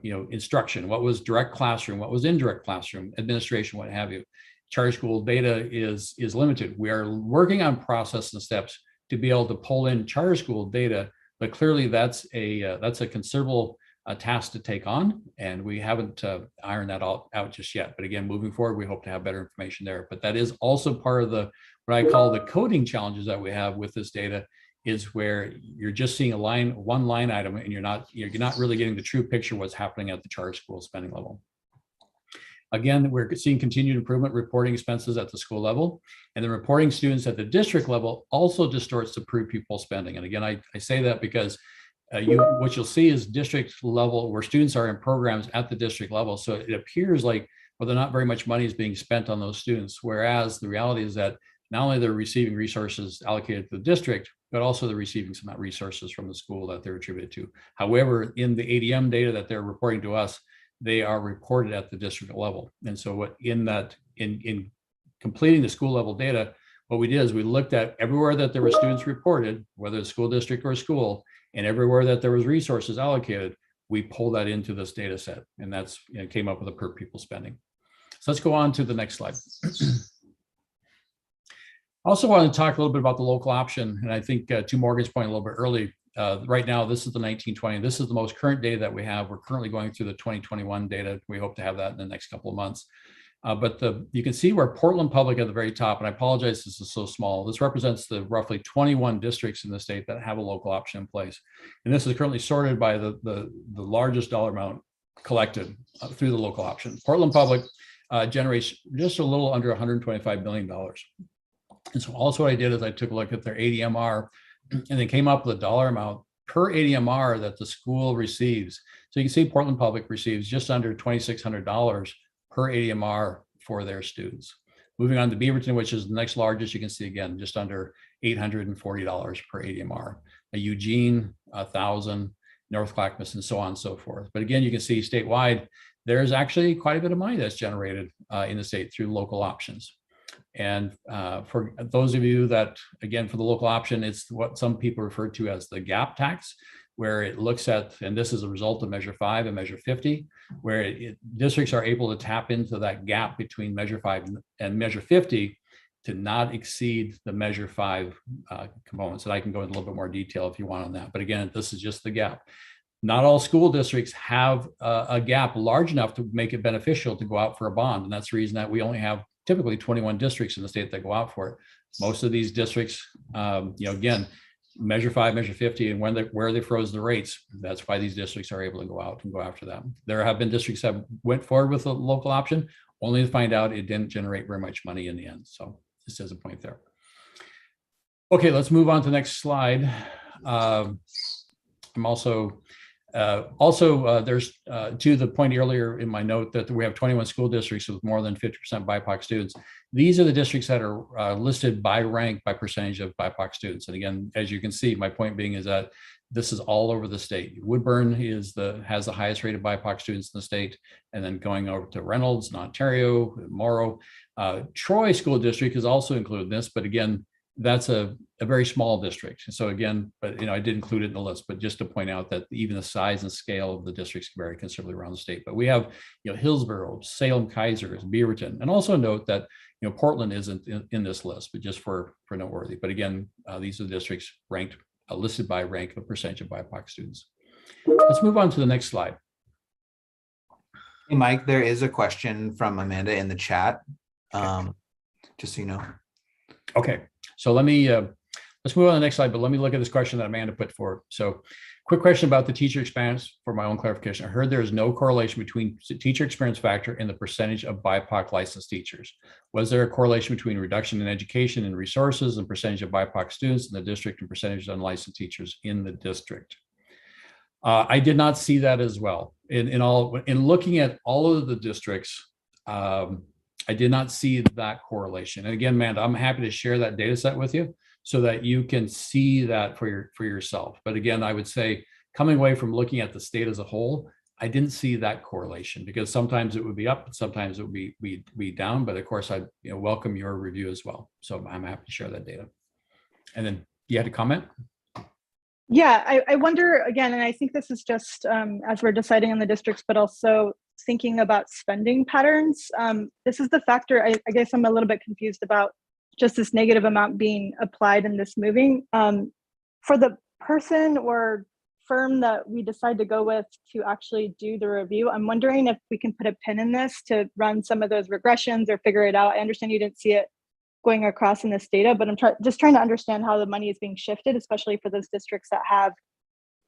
instruction, what was direct classroom, what was indirect classroom, administration, what have you. Charter school data is limited. We are working on process and steps to be able to pull in charter school data, but clearly that's a considerable task to take on, and we haven't ironed that all out just yet. But again, moving forward, we hope to have better information there. But that is also part of what I call the coding challenges that we have with this data, is where you're just seeing one line item, and you're not really getting the true picture of what's happening at the charter school spending level. Again, we're seeing continued improvement reporting expenses at the school level, and then reporting students at the district level also distorts the per pupil spending. And again, I say that because what you'll see is district level, where students are in programs at the district level. So it appears like, well, not very much money is being spent on those students. Whereas the reality is that not only they're receiving resources allocated to the district, but also they're receiving some resources from the school that they're attributed to. However, in the ADM data that they're reporting to us, they are reported at the district level. And so in completing the school level data, what we did is we looked at everywhere that there were students reported, whether it's school district or school, and everywhere that there was resources allocated, we pulled that into this data set, and that's came up with a per pupil spending. So let's go on to the next slide. I also want to talk a little bit about the local option, and I think to Morgan's point a little bit early, right now this is the 1920. This is the most current data that we have. We're currently going through the 2021 data. We hope to have that in the next couple of months. But you can see where Portland Public at the very top, and I apologize, this is so small. This represents the roughly 21 districts in the state that have a local option in place. And this is currently sorted by the largest dollar amount collected through the local option. Portland Public generates just a little under $125 million. And so also what I did is I took a look at their ADMR and then came up with a dollar amount per ADMR that the school receives. So you can see Portland Public receives just under $2,600 per ADMR for their students. Moving on to Beaverton, which is the next largest, you can see again, just under $840 per ADMR. Eugene, 1,000, North Clackamas, and so on and so forth. But again, you can see statewide, there's actually quite a bit of money that's generated in the state through local options. And for those of you that, again, for the local option, it's what some people refer to as the gap tax, where it looks at, and this is a result of Measure 5 and Measure 50, where districts are able to tap into that gap between Measure 5 and Measure 50 to not exceed the Measure 5 components. And I can go into a little bit more detail if you want on that. But again, this is just the gap. Not all school districts have a gap large enough to make it beneficial to go out for a bond. And that's the reason that we only have typically 21 districts in the state that go out for it. Most of these districts, again, Measure 5, Measure 50, and where they froze the rates, that's why these districts are able to go out and go after them. There have been districts that went forward with a local option, only to find out it didn't generate very much money in the end. So just as a point there. Okay, let's move on to the next slide. I'm also there's to the point earlier in my note that we have 21 school districts with more than 50% BIPOC students. These are the districts that are listed by rank by percentage of BIPOC students. And again, as you can see, my point being is that this is all over the state. Woodburn has the highest rate of BIPOC students in the state, and then going over to Reynolds in Ontario, Morrow. Troy School District is also included in this, but again, that's a very small district. So again, but I did include it in the list, but just to point out that even the size and scale of the districts vary considerably around the state. But we have, Hillsborough, Salem, Kaiser, Beaverton, and also note that Portland isn't in this list, but just for noteworthy. But again, these are the districts ranked listed by rank of percentage of BIPOC students. Let's move on to the next slide. Hey, Mike, there is a question from Amanda in the chat. Just so you know. Okay, so let's move on to the next slide, but let me look at this question that Amanda put forward. So Quick question about the teacher experience for my own clarification. I heard there is no correlation between teacher experience factor and the percentage of BIPOC licensed teachers. Was there a correlation between reduction in education and resources and percentage of BIPOC students in the district and percentage of unlicensed teachers in the district? I did not see that as well. In looking at all of the districts, I did not see that correlation. And again, Amanda, I'm happy to share that data set with you so that you can see that for yourself. But again, I would say coming away from looking at the state as a whole, I didn't see that correlation because sometimes it would be up, sometimes it would be down. But of course, I welcome your review as well. So I'm happy to share that data. And then you had a comment? Yeah, I wonder again, and I think this is just as we're deciding on the districts, but also thinking about spending patterns. This is the factor I guess I'm a little bit confused about, just this negative amount being applied in this moving. For the person or firm that we decide to go with to actually do the review, I'm wondering if we can put a pin in this to run some of those regressions or figure it out. I understand you didn't see it going across in this data, but I'm just trying to understand how the money is being shifted, especially for those districts that have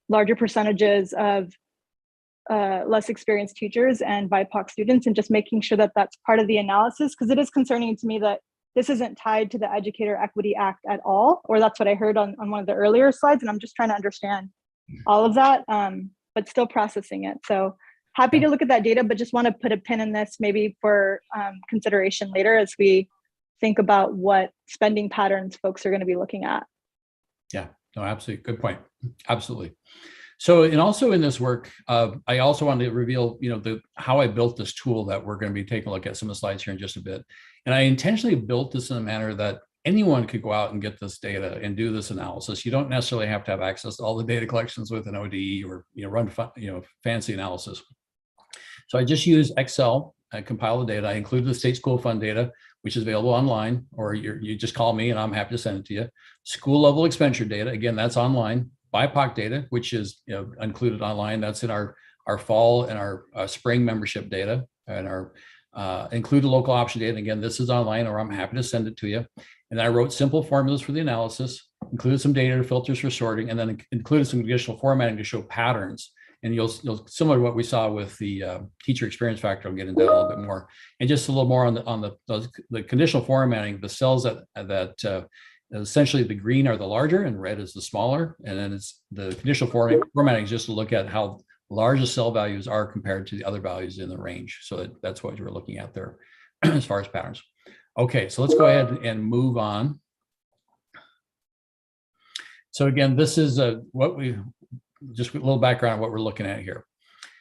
larger percentages of less experienced teachers and BIPOC students, and just making sure that that's part of the analysis, because it is concerning to me that this isn't tied to the Educator Equity Act at all, or that's what I heard on one of the earlier slides, and I'm just trying to understand all of that, but still processing it. So happy to look at that data, but just want to put a pin in this maybe for consideration later as we think about what spending patterns folks are going to be looking at. Yeah, no, absolutely. Good point. Absolutely. So, and also in this work, I also wanted to reveal, how I built this tool that we're going to be taking a look at some of the slides here in just a bit. And I intentionally built this in a manner that anyone could go out and get this data and do this analysis. You don't necessarily have to have access to all the data collections with an ODE or run fancy analysis. So I just use Excel. I compile the data. I include the state school fund data, which is available online, or you just call me and I'm happy to send it to you. School level expenditure data, again, that's online. BIPOC data, which is included online. That's in our fall and our spring membership data, and our included local option data. Again, this is online, or I'm happy to send it to you. And then I wrote simple formulas for the analysis, included some data filters for sorting, and then included some additional formatting to show patterns. And you'll similar to what we saw with the teacher experience factor. I'll get into that a little bit more, and just a little more on the conditional formatting. The cells that essentially the green are the larger and red is the smaller, and then it's the conditional formatting is just to look at how large the cell values are compared to the other values in the range. So that's what you're looking at there as far as patterns. Okay, so let's go ahead and move on. So again, this is just a little background on what we're looking at here.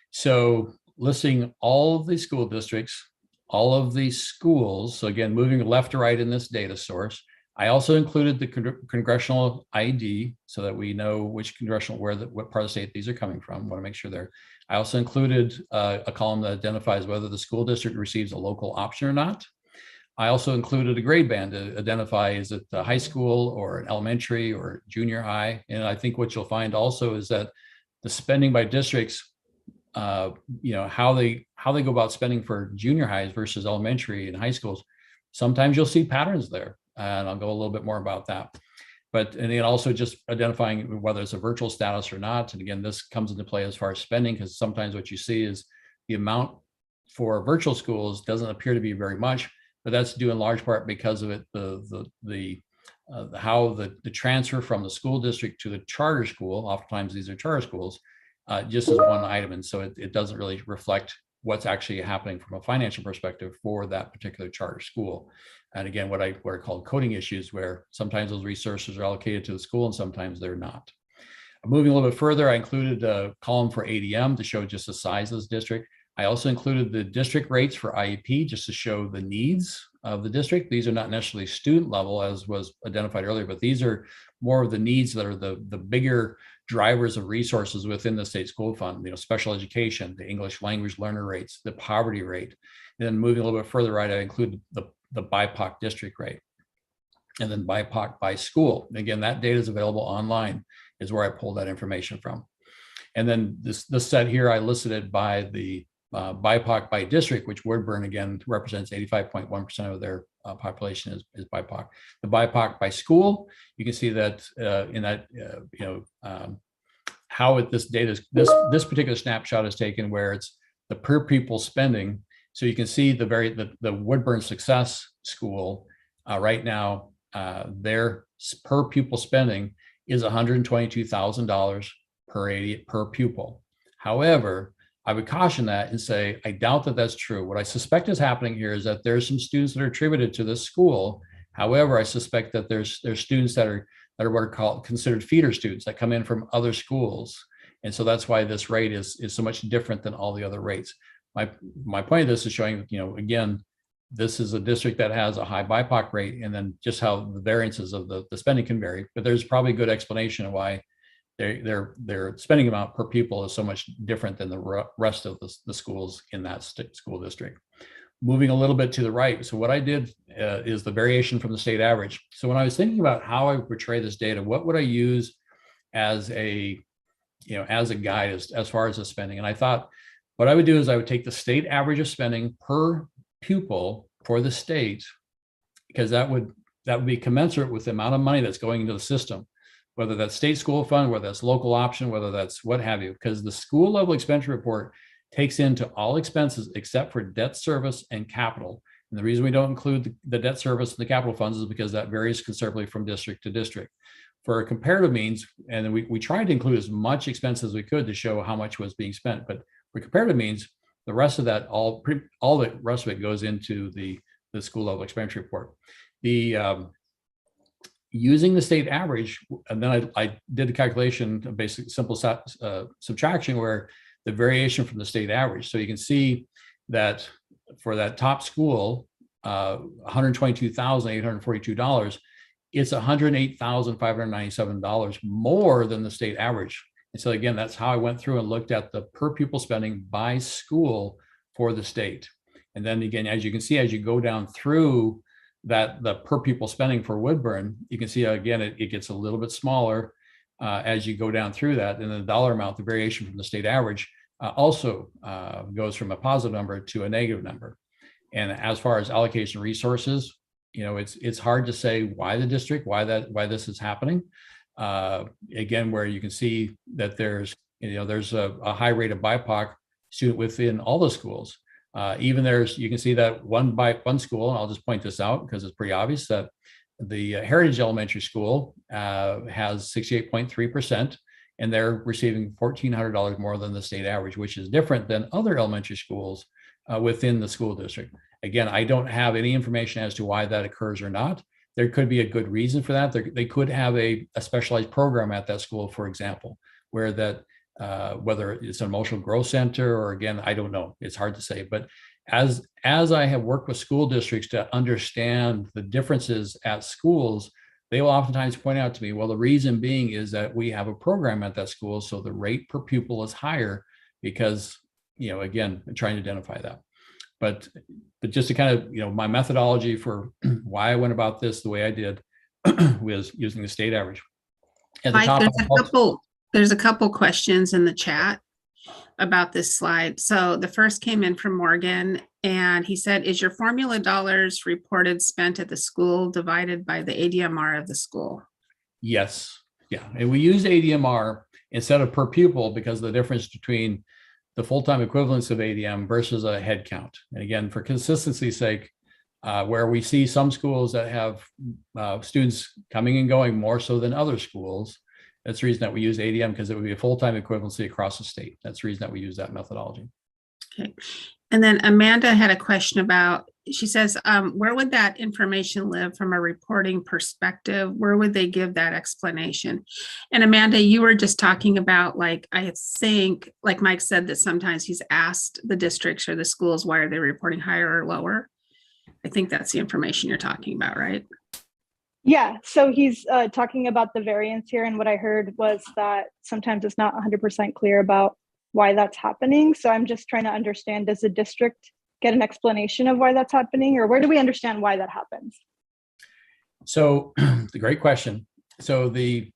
So listing all of the school districts, all of these schools. So again, moving left to right in this data source. I also included the congressional ID so that we know which congressional, what part of the state these are coming from. Want to make sure they're. I also included a column that identifies whether the school district receives a local option or not. I also included a grade band to identify, is it the high school or an elementary or junior high? And I think what you'll find also is that the spending by districts, how they go about spending for junior highs versus elementary and high schools, sometimes you'll see patterns there. And I'll go a little bit more about that. And then also just identifying whether it's a virtual status or not. And again, this comes into play as far as spending, because sometimes what you see is the amount for virtual schools doesn't appear to be very much, but that's due in large part because of it, how the transfer from the school district to the charter school, oftentimes these are charter schools, just as one item. And so it doesn't really reflect what's actually happening from a financial perspective for that particular charter school. And again, what I call coding issues, where sometimes those resources are allocated to the school and sometimes they're not. Moving a little bit further, I included a column for ADM to show just the size of this district. I also included the district rates for IEP just to show the needs of the district. These are not necessarily student level as was identified earlier, but these are more of the needs that are the bigger drivers of resources within the state school fund, special education, the English language learner rates, the poverty rate. And then moving a little bit further right, I included the BIPOC district rate, and then BIPOC by school. And again, that data is available online, is where I pulled that information from. And then this set here, I listed it by the BIPOC by district, which Woodburn again represents 85.1% of their population is BIPOC. The BIPOC by school, you can see that in that this data, this particular snapshot is taken where it's the per pupil spending. So you can see the Woodburn Success School right now, their per pupil spending is $122,000 per pupil. However, I would caution that and say, I doubt that that's true. What I suspect is happening here is that there's some students that are attributed to this school. However, I suspect that there's students that are what are called considered feeder students that come in from other schools. And so that's why this rate is so much different than all the other rates. My point of this is showing, again, this is a district that has a high BIPOC rate, and then just how the variances of the spending can vary. But there's probably a good explanation of why their spending amount per pupil is so much different than the rest of the schools in that school district. Moving a little bit to the right. So what I did is the variation from the state average. So when I was thinking about how I would portray this data, what would I use as a guide as far as the spending? And I thought what I would do is I would take the state average of spending per pupil for the state, because that would be commensurate with the amount of money that's going into the system, whether that's state school fund, whether that's local option, whether that's what have you, because the school level expenditure report takes into all expenses except for debt service and capital. And the reason we don't include the debt service and the capital funds is because that varies considerably from district to district. For comparative means, and we tried to include as much expense as we could to show how much was being spent, but for comparative means, the rest of that, all the rest of it goes into the school level expenditure report. Using the state average, and then I did a calculation, a basic simple subtraction where the variation from the state average. So you can see that for that top school, $122,842, it's $108,597 more than the state average. And so again, that's how I went through and looked at the per pupil spending by school for the state. And then again, as you can see, as you go down through that, the per pupil spending for Woodburn, you can see again, it gets a little bit smaller as you go down through that. And the dollar amount, the variation from the state average also goes from a positive number to a negative number. And as far as allocation resources, it's hard to say why the district, why this is happening. Again, where you can see that there's a high rate of BIPOC student within all the schools. Even you can see that one school, and I'll just point this out because it's pretty obvious, that the Heritage Elementary School has 68.3%, and they're receiving $1,400 more than the state average, which is different than other elementary schools within the school district. Again, I don't have any information as to why that occurs or not. There could be a good reason for that. They could have a specialized program at that school, for example, where whether it's an emotional growth center or, again, I don't know. It's hard to say. But as I have worked with school districts to understand the differences at schools, they will oftentimes point out to me, well, the reason being is that we have a program at that school, so the rate per pupil is higher because, again, I'm trying to identify that. But just to kind of, my methodology for why I went about this the way I did was using the state average. At the Mike, top, there's a couple questions in the chat about this slide. So the first came in from Morgan, and he said, is your formula dollars reported spent at the school divided by the ADMR of the school? Yes. Yeah. And we use ADMR instead of per pupil because of the difference between the full-time equivalence of ADM versus a head count. And again, for consistency's sake, where we see some schools that have students coming and going more so than other schools, that's the reason that we use ADM, because it would be a full-time equivalency across the state. That's the reason that we use that methodology. Okay. And then Amanda had a question about, she says, where would that information live from a reporting perspective? Where would they give that explanation? And Amanda, you were just talking about, like, I think, like Mike said, that sometimes he's asked the districts or the schools, why are they reporting higher or lower? I think that's the information you're talking about, right? Yeah, so he's talking about the variance here, and what I heard was that sometimes it's not 100% clear about why that's happening. So I'm just trying to understand, does the district get an explanation of why that's happening, or where do we understand why that happens? So the great question. So the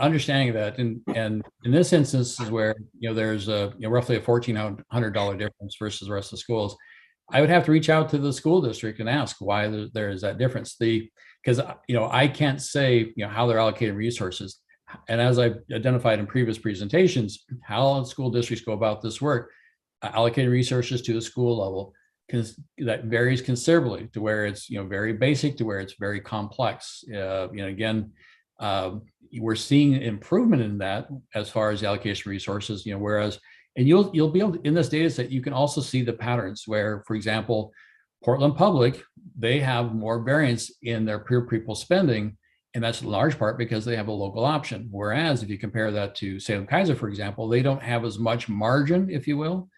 understanding of that, and in this instance is where there's a roughly a $1,400 difference versus the rest of the schools. I would have to reach out to the school district and ask why there is that difference. Because I can't say how they're allocating resources. And as I've identified in previous presentations, how school districts go about this work, allocating resources to the school level, that varies considerably to where it's very basic to where it's very complex. Again, we're seeing improvement in that as far as the allocation of resources. Whereas, and you'll be able to, in this data set, you can also see the patterns where, for example, Portland Public, they have more variance in their per pupil spending, and that's in large part because they have a local option. Whereas if you compare that to Salem Kaiser, for example, they don't have as much margin, if you will,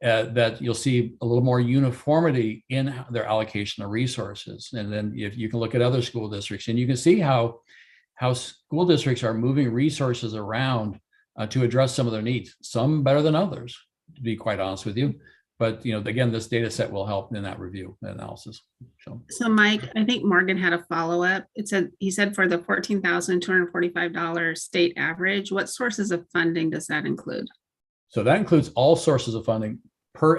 that you'll see a little more uniformity in their allocation of resources. And then if you can look at other school districts, and you can see how school districts are moving resources around to address some of their needs, some better than others, to be quite honest with you. But again, this data set will help in that review and analysis. So Mike, I think Morgan had a follow-up. He said for the $14,245 state average, what sources of funding does that include? So that includes all sources of funding per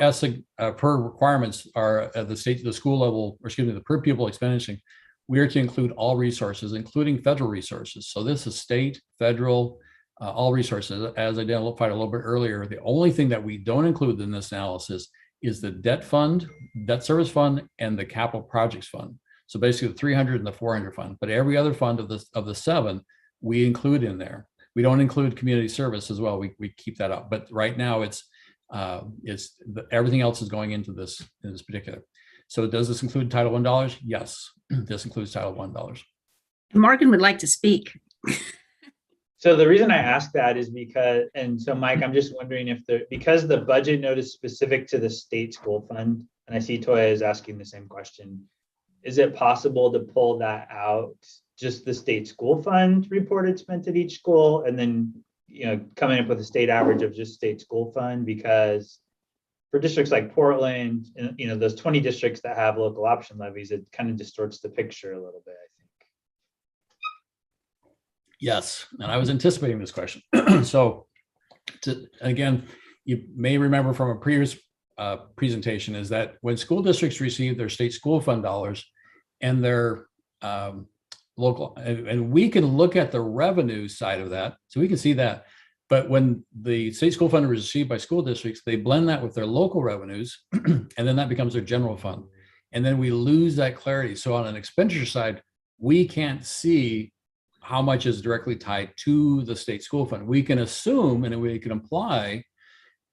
requirements are at the school level, or excuse me, the per pupil expenditure. We are to include all resources, including federal resources. So this is state, federal, all resources. As identified a little bit earlier, the only thing that we don't include in this analysis is the debt fund, debt service fund, and the capital projects fund. So basically the 300 and the 400 fund, but every other fund of the 7 we include in there. We don't include community service as well. We keep that up, but right now everything else is going into this in this particular. So does this include Title I dollars? Yes, this includes Title I dollars. Morgan would like to speak. So the reason I ask that is because, and so Mike, I'm just wondering because the budget note is specific to the state school fund, and I see Toya is asking the same question, is it possible to pull that out, just the state school fund reported spent at each school, and then, coming up with a state average of just state school fund? Because for districts like Portland, those 20 districts that have local option levies, it kind of distorts the picture a little bit, I think. Yes, and I was anticipating this question. So again, you may remember from a previous presentation is that when school districts receive their state school fund dollars and their local, and we can look at the revenue side of that, so we can see that. But when the state school fund is received by school districts, they blend that with their local revenues, and then that becomes their general fund. And then we lose that clarity. So on an expenditure side, we can't see how much is directly tied to the state school fund. We can assume and we can imply,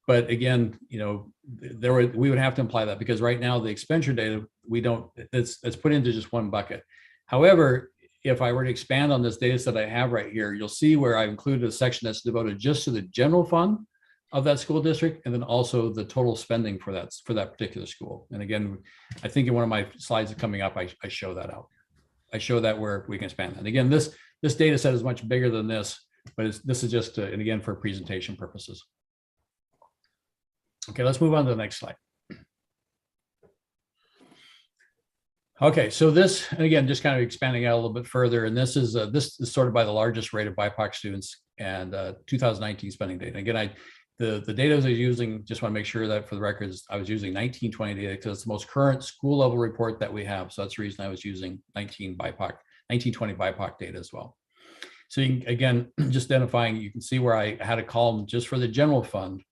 but again, we would have to imply that because right now the expenditure data, it's put into just one bucket. However, if I were to expand on this data set I have right here, you'll see where I've included a section that's devoted just to the general fund of that school district, and then also the total spending for that particular school. And again, I think in one of my slides coming up, I show that out. I show that where we can expand that. And again, this data set is much bigger than this, but this is just, and again, for presentation purposes. Okay, let's move on to the next slide. Okay, so this, and again, just kind of expanding out a little bit further, and this is sorted by the largest rate of BIPOC students and 2019 spending data. Again, the data I was using, just want to make sure that for the records, I was using 1920 data because it's the most current school level report that we have. So that's the reason I was using 1920 BIPOC data as well. So you can, again, just identifying, you can see where I had a column just for the general fund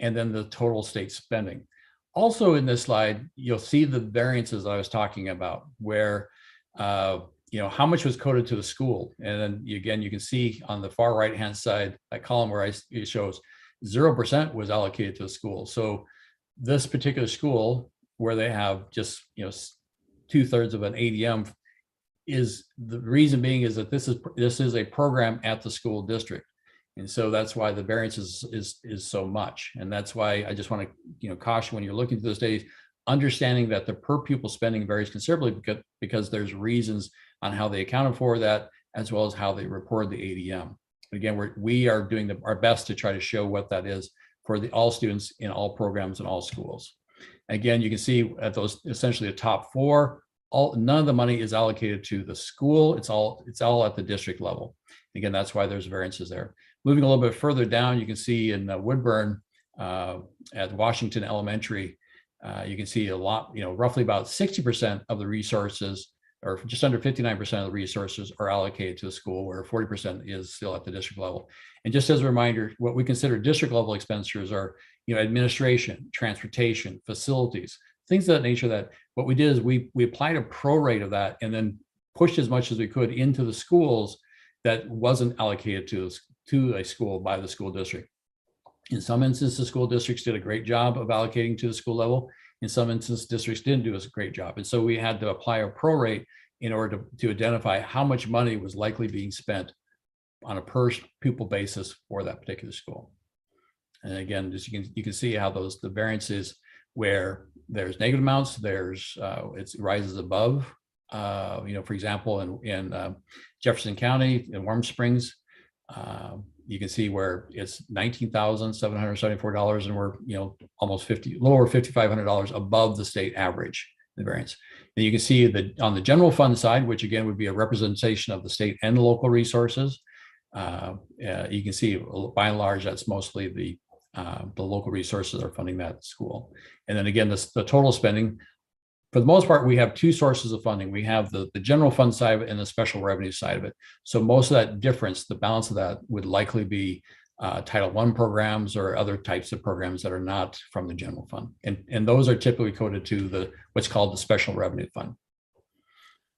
and then the total state spending. Also in this slide, you'll see the variances I was talking about where, how much was coded to the school. And then again, you can see on the far right-hand side, that column where it shows 0% was allocated to the school. So this particular school where they have just, 2/3 of an ADM is the reason being is that this is a program at the school district. And so that's why the variance is so much. And that's why I just want to, caution when you're looking through those data, understanding that the per pupil spending varies considerably because there's reasons on how they accounted for that, as well as how they report the ADM. Again, we are doing our best to try to show what that is for all students in all programs in all schools. Again, you can see at those essentially the top 4, none of the money is allocated to the school. It's all at the district level. Again, that's why there's variances there. Moving a little bit further down, you can see in Woodburn at Washington Elementary, you can see a lot, roughly about 60% of the resources or just under 59% of the resources are allocated to the school, where 40% is still at the district level. And just as a reminder, what we consider district level expenditures are, administration, transportation, facilities, things of that nature. That what we did is we applied a prorate of that and then pushed as much as we could into the schools that wasn't allocated to a school by the school district. In some instances, the school districts did a great job of allocating to the school level. In some instances, districts didn't do a great job. And so we had to apply a prorate in order to identify how much money was likely being spent on a per pupil basis for that particular school. And again, just you can see how the variances where there's negative amounts, it rises above. For example, in Jefferson County, in Warm Springs, you can see where it's $19,774, and we're almost little over $5,500 above the state average, the variance. And you can see that on the general fund side, which again would be a representation of the state and the local resources, you can see by and large that's mostly the local resources that are funding that school. And then again, the total spending, for the most part, we have two sources of funding. We have the general fund side of it and the special revenue side of it. So most of that difference, the balance of that would likely be Title I programs or other types of programs that are not from the general fund. And those are typically coded to what's called the special revenue fund.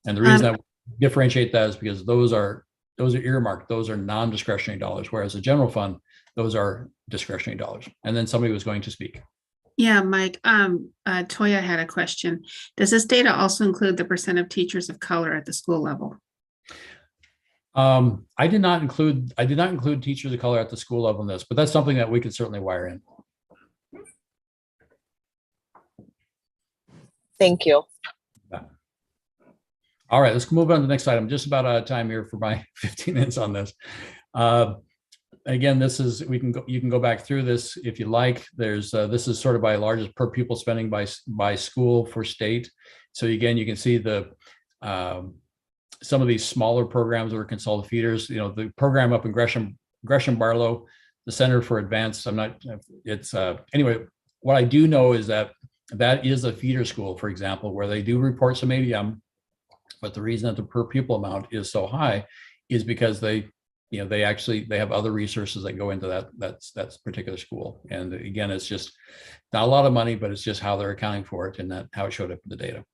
And the reason I differentiate that is because those are earmarked, those are non-discretionary dollars, whereas the general fund, those are discretionary dollars. And then somebody was going to speak. Yeah, Mike, Toya had a question. Does this data also include the percent of teachers of color at the school level? I did not include teachers of color at the school level in this, but that's something that we could certainly wire in. Thank you. Yeah. All right, let's move on to the next item. Just about out of time here for my 15 minutes on this. Again, you can go back through this if you like. This is sort of by largest per pupil spending by school for state. So again, you can see some of these smaller programs that are consultative feeders. The program up in Gresham Barlow, the Center for Advanced. Anyway. What I do know is that is a feeder school, for example, where they do report some ADM, but the reason that the per pupil amount is so high is because they have other resources that go into that particular school. And again, it's just not a lot of money, but it's just how they're accounting for it and how it showed up in the data.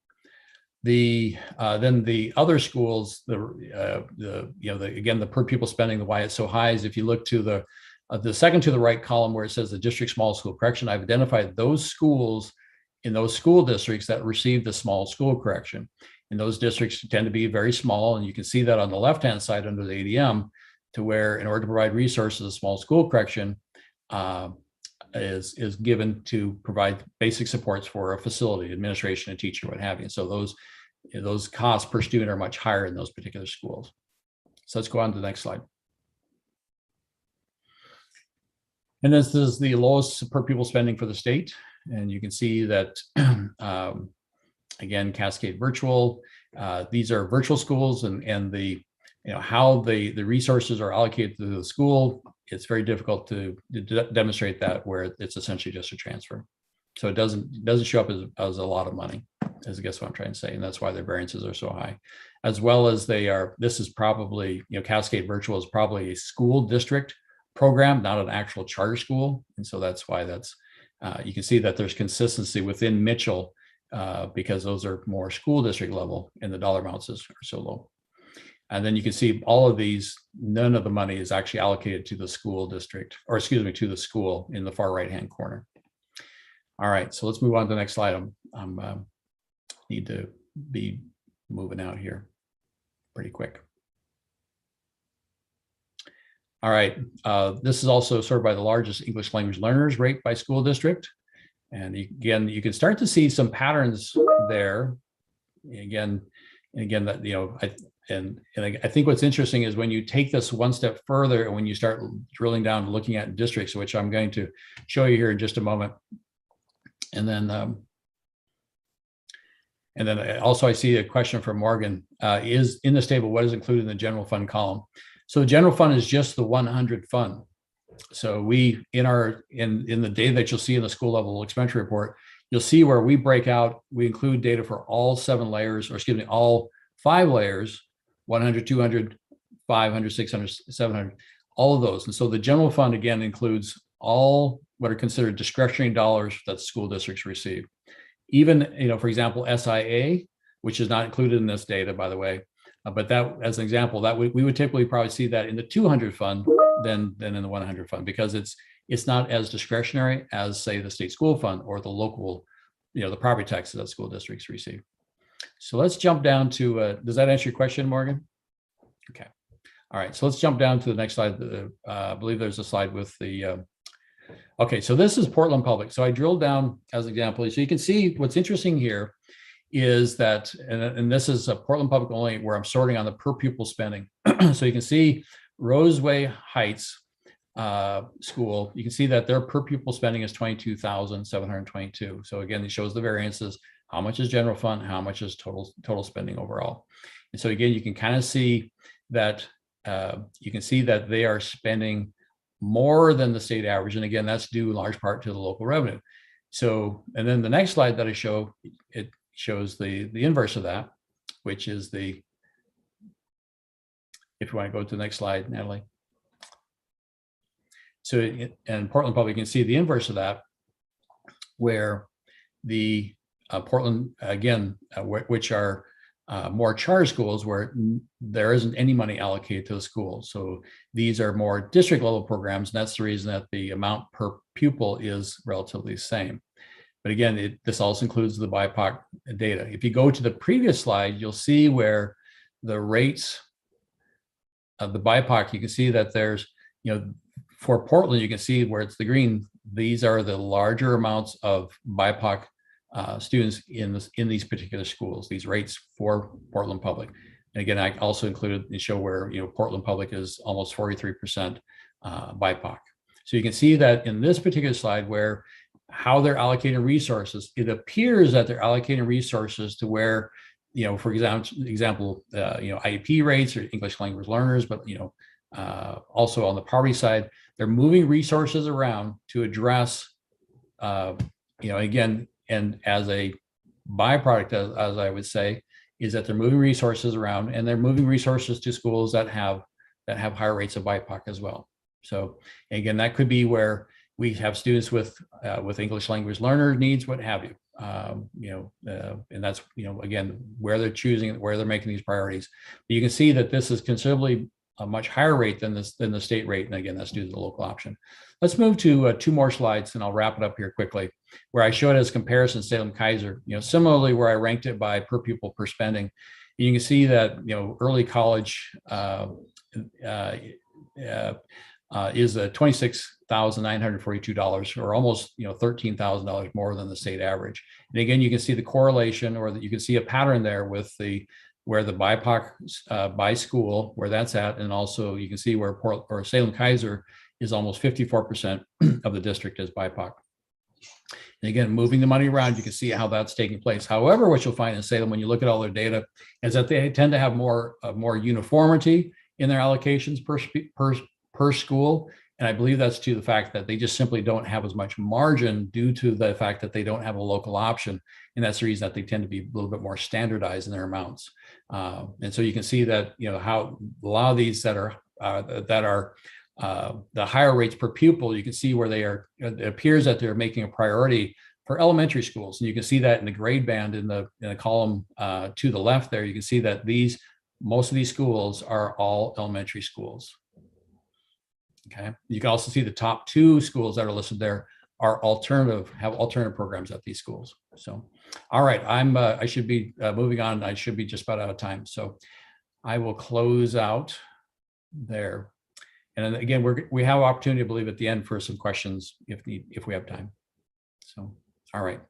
Then the other schools, again, the per pupil spending, why it's so high is if you look to the second to the right column where it says the district small school correction, I've identified those schools in those school districts that receive the small school correction. And those districts tend to be very small. And you can see that on the left-hand side under the ADM, to where in order to provide resources, a small school correction is given to provide basic supports for a facility, administration, and teacher, what have you. So those costs per student are much higher in those particular schools. So let's go on to the next slide. And this is the lowest per pupil spending for the state. And you can see that, again, Cascade Virtual, these are virtual schools, and how the resources are allocated to the school, it's very difficult to demonstrate that where it's essentially just a transfer. So it doesn't show up as a lot of money, as I guess what I'm trying to say. And that's why their variances are so high. As well as this is probably, Cascade Virtual is probably a school district program, not an actual charter school. And so that's why you can see that there's consistency within Mitchell because those are more school district level and the dollar amounts are so low. And then you can see all of these, none of the money is actually allocated to the school district, or excuse me, to the school in the far right-hand corner. All right, so let's move on to the next slide. I need to be moving out here pretty quick. All right, this is also sorted by the largest English language learners rate by school district. And again, you can start to see some patterns there. Again, that, I think what's interesting is when you take this one step further and when you start drilling down and looking at districts, which I'm going to show you here in just a moment. And then also I see a question from Morgan, is in this table, what is included in the general fund column? So the general fund is just the 100 fund. So we, in the data that you'll see in the school level expenditure report, you'll see where we break out, we include data for all 7 layers, or excuse me, all 5 layers, 100, 200, 500, 600, 700, all of those. And so the general fund, again, includes all what are considered discretionary dollars that school districts receive. Even, for example, SIA, which is not included in this data, by the way, but that, as an example, that we would typically probably see that in the 200 fund than in the 100 fund, because it's not as discretionary as, say, the state school fund or the local, the property taxes that school districts receive. So let's jump down to, does that answer your question, Morgan? Okay. All right, so let's jump down to the next slide. I believe there's a slide with the, okay, so this is Portland Public. So I drilled down as an example. So you can see what's interesting here is that, and this is a Portland Public only, where I'm sorting on the per pupil spending. So you can see Roseway Heights school, you can see that their per pupil spending is $22,722. So again, it shows the variances. How much is general fund? How much is total spending overall? And so again, you can kind of see that they are spending more than the state average. And again, that's due in large part to the local revenue. So, and then the next slide that I show, it shows the inverse of that, which is if you want to go to the next slide, Natalie. So in Portland Public, you can see the inverse of that, where the Portland, again, which are more charter schools where there isn't any money allocated to the school. So these are more district level programs, and that's the reason that the amount per pupil is relatively the same. But again, this also includes the BIPOC data. If you go to the previous slide, you'll see where the rates of the BIPOC, you can see that there's, for Portland, you can see where it's the green, these are the larger amounts of BIPOC students in these particular schools, these rates for Portland Public. And again, I also included and show where Portland Public is almost 43% BIPOC. So you can see that in this particular slide where how they're allocating resources, it appears that they're allocating resources to where, for example, IEP rates or English language learners, but also on the poverty side, they're moving resources around to address, again, and as a byproduct, as I would say, is that they're moving resources around, and they're moving resources to schools that have higher rates of BIPOC as well. So again, that could be where we have students with English language learner needs, what have you. And that's again where they're choosing, where they're making these priorities. But you can see that this is considerably a much higher rate than the state rate, and again, that's due to the local option. Let's move to 2 more slides, and I'll wrap it up here quickly, where I show it as comparison Salem-Keizer. Similarly, where I ranked it by per pupil per spending. You can see that early college is $26,942, or almost $13,000 more than the state average. And again, you can see the correlation, or that you can see a pattern there with where the BIPOC by school, where that's at, and also you can see where Salem-Keizer is almost 54% of the district is BIPOC. And again, moving the money around, you can see how that's taking place. However, what you'll find in Salem, when you look at all their data, is that they tend to have more uniformity in their allocations per school. And I believe that's to the fact that they just simply don't have as much margin due to the fact that they don't have a local option. And that's the reason that they tend to be a little bit more standardized in their amounts. And so you can see that, how a lot of these that are the higher rates per pupil, you can see where it appears that they're making a priority for elementary schools. And you can see that in the grade band in the column to the left there. You can see that most of these schools are all elementary schools. Okay. You can also see the top 2 schools that are listed there are have alternative programs at these schools. So, all right, I should be moving on. I should be just about out of time. So I will close out there. And then again, we have opportunity, I believe, at the end for some questions if we have time. So, all right.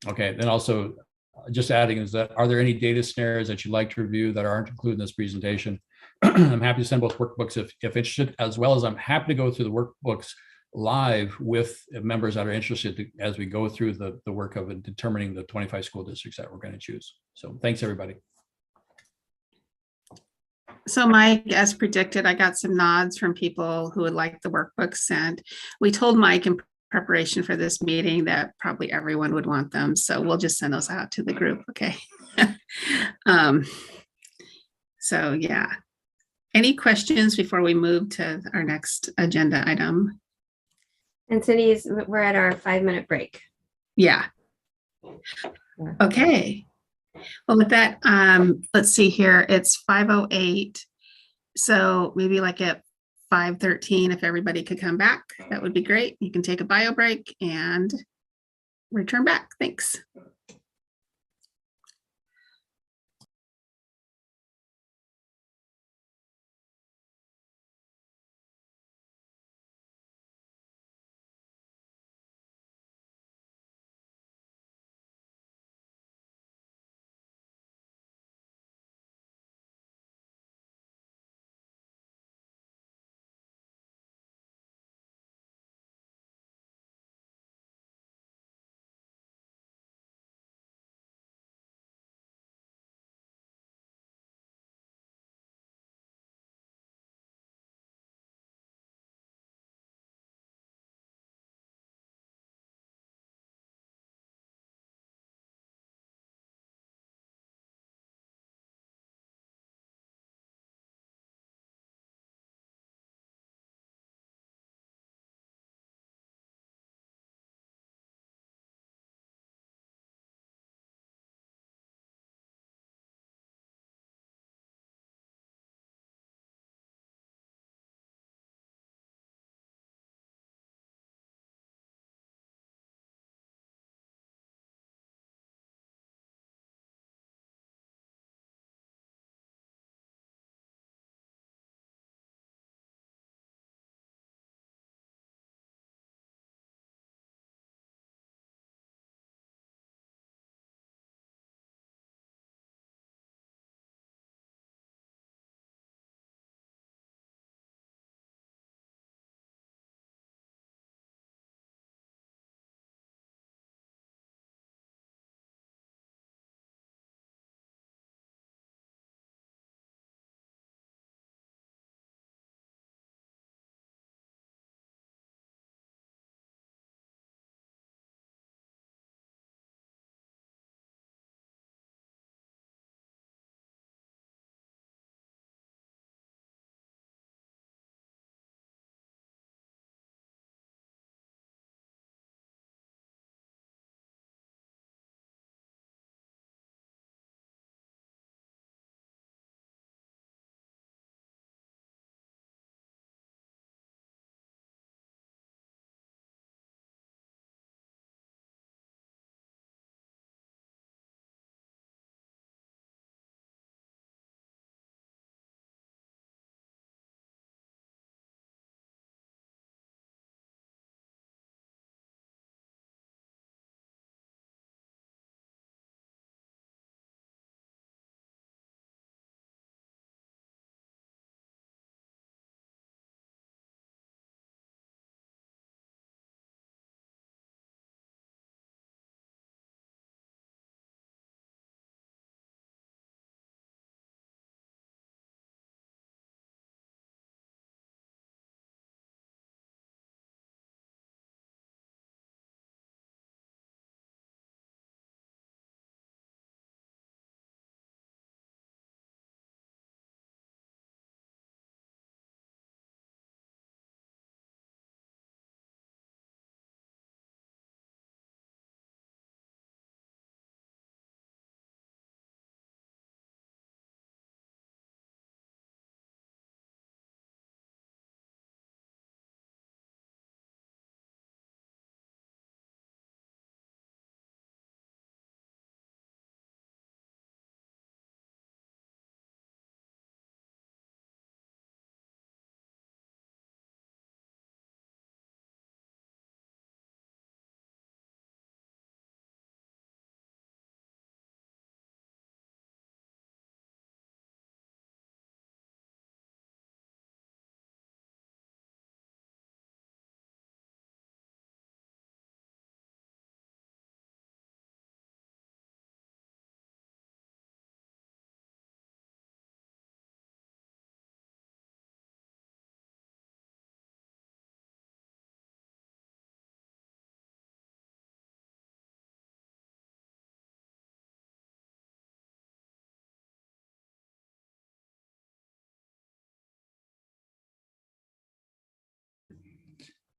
Okay, then also just adding is that, are there any data scenarios that you'd like to review that aren't included in this presentation? I'm happy to send both workbooks if interested, as well as I'm happy to go through the workbooks live with members that are interested as we go through the work of determining the 25 school districts that we're going to choose. So thanks, everybody. So Mike, as predicted, I got some nods from people who would like the workbook sent. We told Mike in preparation for this meeting that probably everyone would want them. So we'll just send those out to the group. Okay. So yeah. Any questions before we move to our next agenda item? And Cindy, we're at our 5-minute break. Yeah. Okay. Well, with that, let's see here. It's 5:08. So maybe like at 5:13, if everybody could come back, that would be great. You can take a bio break and return back. Thanks.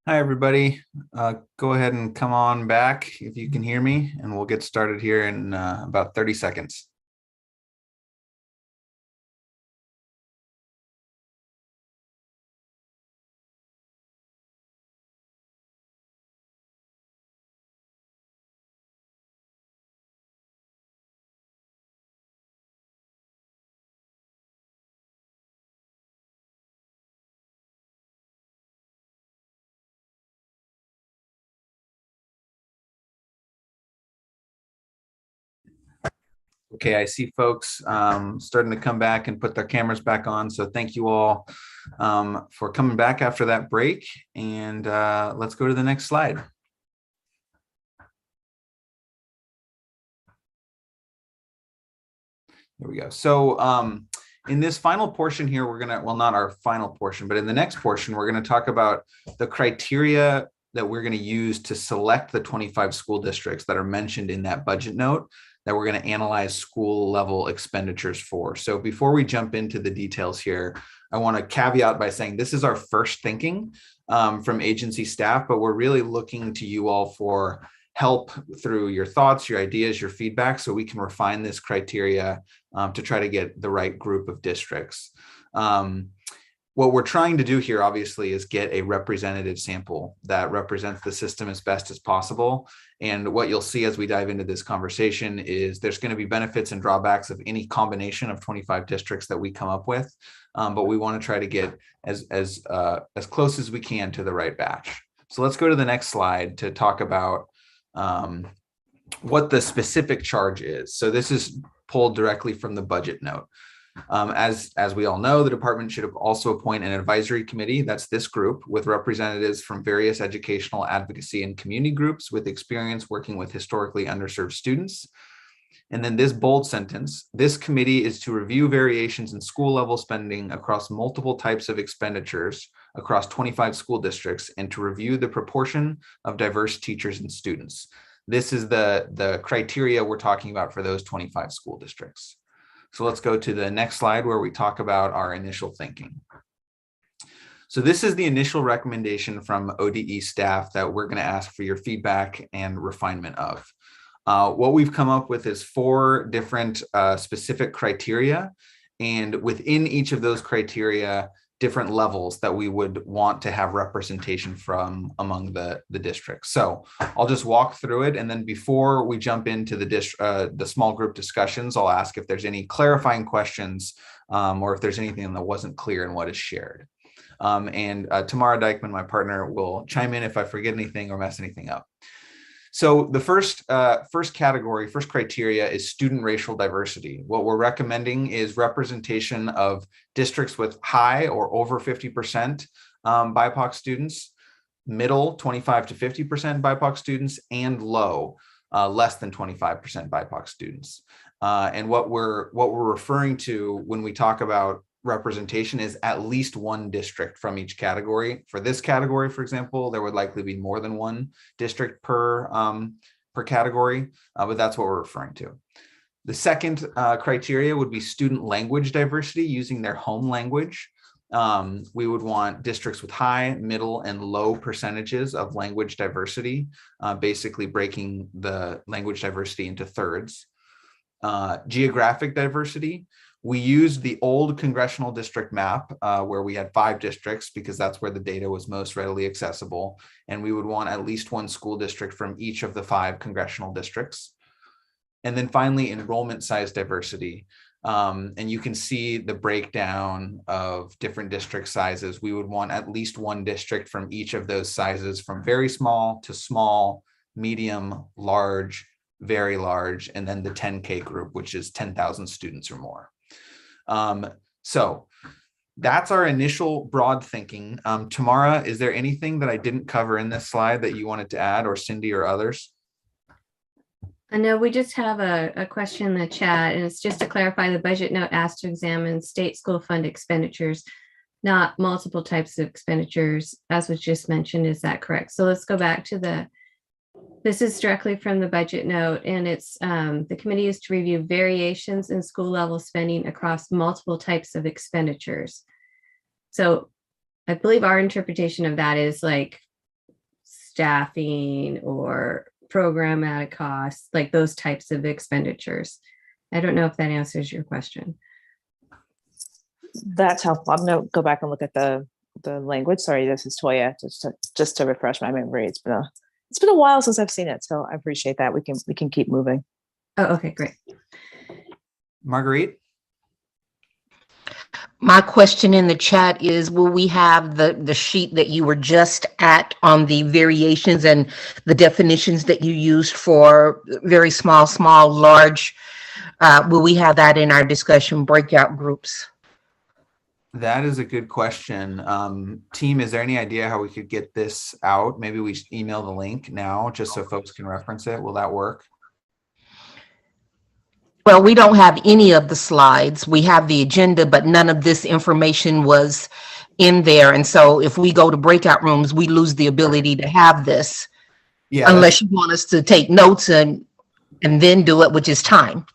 Hi, everybody. Go ahead and come on back if you can hear me, and we'll get started here in about 30 seconds. Okay, I see folks starting to come back and put their cameras back on. So thank you all for coming back after that break. And let's go to the next slide. There we go. So in this final portion here, we're gonna, well, not our final portion, but in the next portion, we're gonna talk about the criteria that we're gonna use to select the 25 school districts that are mentioned in that budget note that we're going to analyze school level expenditures for. So before we jump into the details here, I want to caveat by saying this is our first thinking from agency staff, but we're really looking to you all for help through your thoughts, your ideas, your feedback, so we can refine this criteria to try to get the right group of districts. What we're trying to do here, obviously, is get a representative sample that represents the system as best as possible. And what you'll see as we dive into this conversation is there's going to be benefits and drawbacks of any combination of 25 districts that we come up with. But we want to try to get as close as we can to the right batch. So let's go to the next slide to talk about what the specific charge is. So this is pulled directly from the budget note. As we all know, the department should also appoint an advisory committee, that's this group, with representatives from various educational advocacy and community groups with experience working with historically underserved students. And then this bold sentence, this committee is to review variations in school level spending across multiple types of expenditures across 25 school districts and to review the proportion of diverse teachers and students. This is the criteria we're talking about for those 25 school districts. So let's go to the next slide where we talk about our initial thinking. So this is the initial recommendation from ODE staff that we're going to ask for your feedback and refinement of. What we've come up with is 4 different specific criteria, and within each of those criteria, different levels that we would want to have representation from among the districts. So I'll just walk through it, and then before we jump into the small group discussions, I'll ask if there's any clarifying questions or if there's anything that wasn't clear in what is shared. And Tamara Dykman, my partner, will chime in if I forget anything or mess anything up. So the first criteria is student racial diversity. What we're recommending is representation of districts with high or over 50% BIPOC students, middle 25 to 50% BIPOC students, and low less than 25% BIPOC students. And what we're referring to when we talk about representation is at least one district from each category. For this category, for example, there would likely be more than one district per category, but that's what we're referring to. The second criteria would be student language diversity using their home language. We would want districts with high, middle, and low percentages of language diversity, basically breaking the language diversity into thirds. Geographic diversity. We used the old congressional district map where we had 5 districts because that's where the data was most readily accessible. And we would want at least one school district from each of the 5 congressional districts. And then finally, enrollment size diversity. And you can see the breakdown of different district sizes. We would want at least one district from each of those sizes, from very small to small, medium, large, very large, and then the 10K group, which is 10,000 students or more. So that's our initial broad thinking. Tamara, is there anything that I didn't cover in this slide that you wanted to add, or Cindy or others? I know we just have a question in the chat, and it's just to clarify, the budget note asked to examine state school fund expenditures, not multiple types of expenditures, as was just mentioned. Is that correct? So let's go back to this is directly from the budget note, and it's the committee is to review variations in school level spending across multiple types of expenditures. So I believe our interpretation of that is like staffing or programmatic costs, like those types of expenditures. I don't know if that answers your question. That's helpful. I'm gonna go back and look at the language. Sorry, this is Toya. Just to refresh my memory. It's been a while since I've seen it, so I appreciate that. We can keep moving. Oh, okay, great. Marguerite? My question in the chat is, will we have the sheet that you were just at on the variations and the definitions that you used for very small, large? Will we have that in our discussion breakout groups? That is a good question. Team, is there any idea how we could get this out? Maybe we should email the link now just so folks can reference it. Will that work? Well, we don't have any of the slides. We have the agenda, but none of this information was in there. And so if we go to breakout rooms, we lose the ability to have this. Yeah. Unless you want us to take notes and then do it, which is time.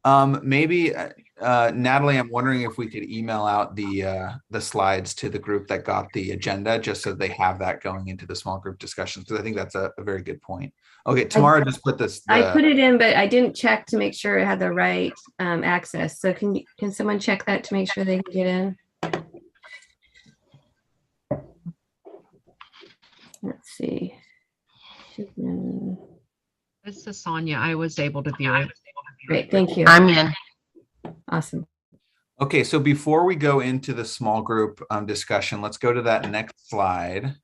Maybe Natalie, I'm wondering if we could email out the slides to the group that got the agenda, just so they have that going into the small group discussions, because I think that's a very good point. Okay, Tamara just put this. I put it in, but I didn't check to make sure it had the right access. So can someone check that to make sure they can get in? Let's see. This is Sonia. I was able to view it. Great, thank you. I'm in. Awesome. Okay, so before we go into the small group discussion, let's go to that next slide.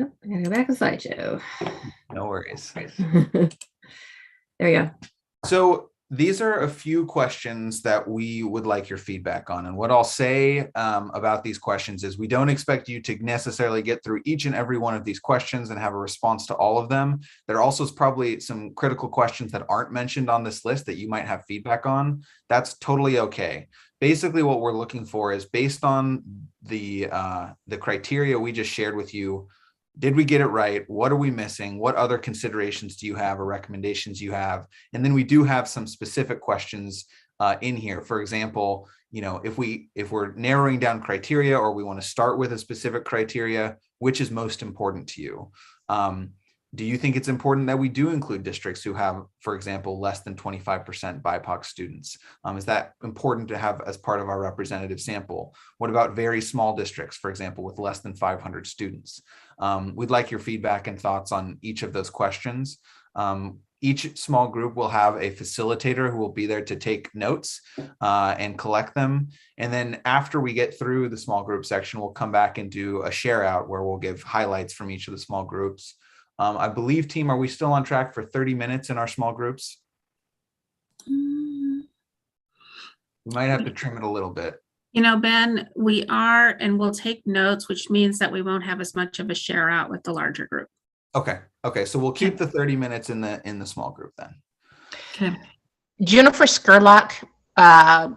Oh, I gotta go back to slideshow. No worries. There we go. So these are a few questions that we would like your feedback on. And what I'll say about these questions is we don't expect you to necessarily get through each and every one of these questions and have a response to all of them. There are also probably some critical questions that aren't mentioned on this list that you might have feedback on. That's totally okay. Basically, what we're looking for is based on the criteria we just shared with you. Did we get it right? What are we missing? What other considerations do you have or recommendations you have? And then we do have some specific questions in here. For example, you know, if we're narrowing down criteria, or we want to start with a specific criteria, which is most important to you? Do you think it's important that we do include districts who have, for example, less than 25% BIPOC students? Is that important to have as part of our representative sample? What about very small districts, for example, with less than 500 students? We'd like your feedback and thoughts on each of those questions. Each small group will have a facilitator who will be there to take notes and collect them. And then after we get through the small group section, we'll come back and do a share out where we'll give highlights from each of the small groups. I believe, team, are we still on track for 30 minutes in our small groups? We might have to trim it a little bit. You know, Ben, we are, and we'll take notes, which means that we won't have as much of a share out with the larger group. Okay. So we'll keep the 30 minutes in the small group then. Okay. Jennifer Skurlock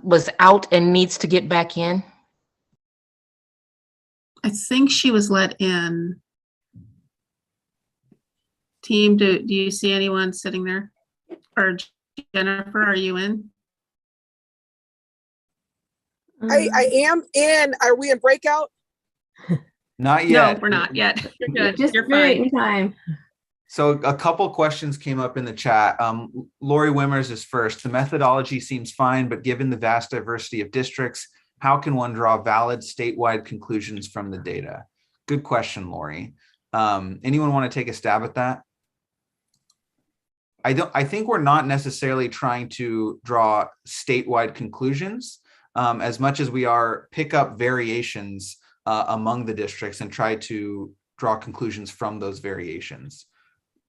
was out and needs to get back in. I think she was let in. Team, do you see anyone sitting there? Or Jennifer, are you in? I am in. Are we in breakout? Not yet. No, we're not yet. You're good. Just You're right fine. in time. So a couple questions came up in the chat. Lori Wimmers is first. The methodology seems fine, but given the vast diversity of districts, how can one draw valid statewide conclusions from the data? Good question, Lori. Anyone want to take a stab at that? I think we're not necessarily trying to draw statewide conclusions as much as we are pick up variations among the districts and try to draw conclusions from those variations.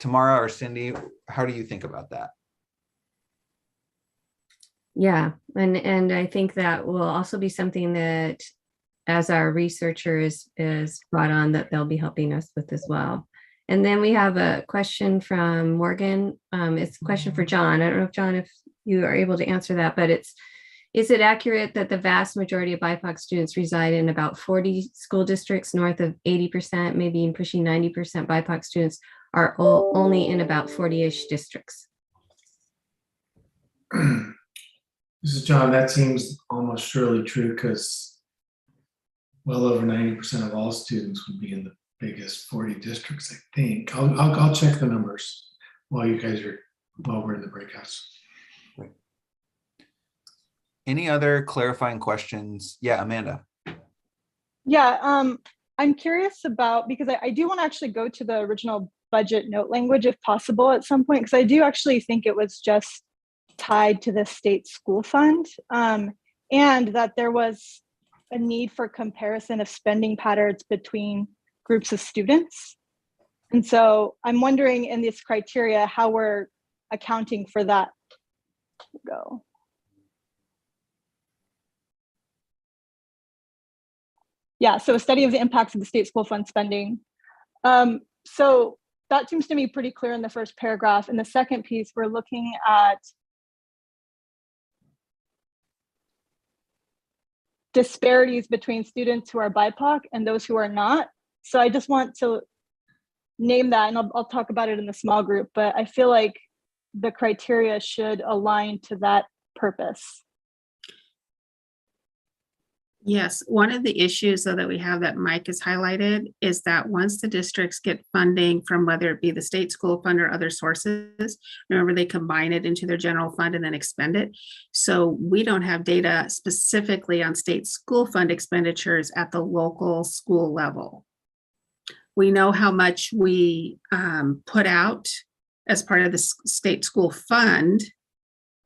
Tamara or Cindy, how do you think about that? Yeah, and I think that will also be something that, as our researcher is brought on, that they'll be helping us with as well. And then we have a question from Morgan. It's a question for John. I don't know if John, if you are able to answer that, but is it accurate that the vast majority of BIPOC students reside in about 40 school districts, north of 80%, maybe even pushing 90% BIPOC students are only in about 40-ish districts? This is John. That seems almost surely true because well over 90% of all students would be in the biggest 40 districts, I think. I'll check the numbers while we're in the breakouts. Any other clarifying questions? Yeah, Amanda. Yeah, I'm curious about, because I do want to actually go to the original budget note language if possible at some point, because I do actually think it was just tied to the state school fund, and that there was a need for comparison of spending patterns between groups of students. And so I'm wondering in this criteria how we're accounting for that. Go. Yeah, so a study of the impacts of the state school fund spending. So that seems to me pretty clear in the first paragraph. In the second piece, we're looking at disparities between students who are BIPOC and those who are not. So I just want to name that, and I'll talk about it in the small group, but I feel like the criteria should align to that purpose. Yes, one of the issues though that we have that Mike has highlighted is that once the districts get funding from whether it be the state school fund or other sources, remember they combine it into their general fund and then expend it. So we don't have data specifically on state school fund expenditures at the local school level. We know how much we put out as part of the state school fund,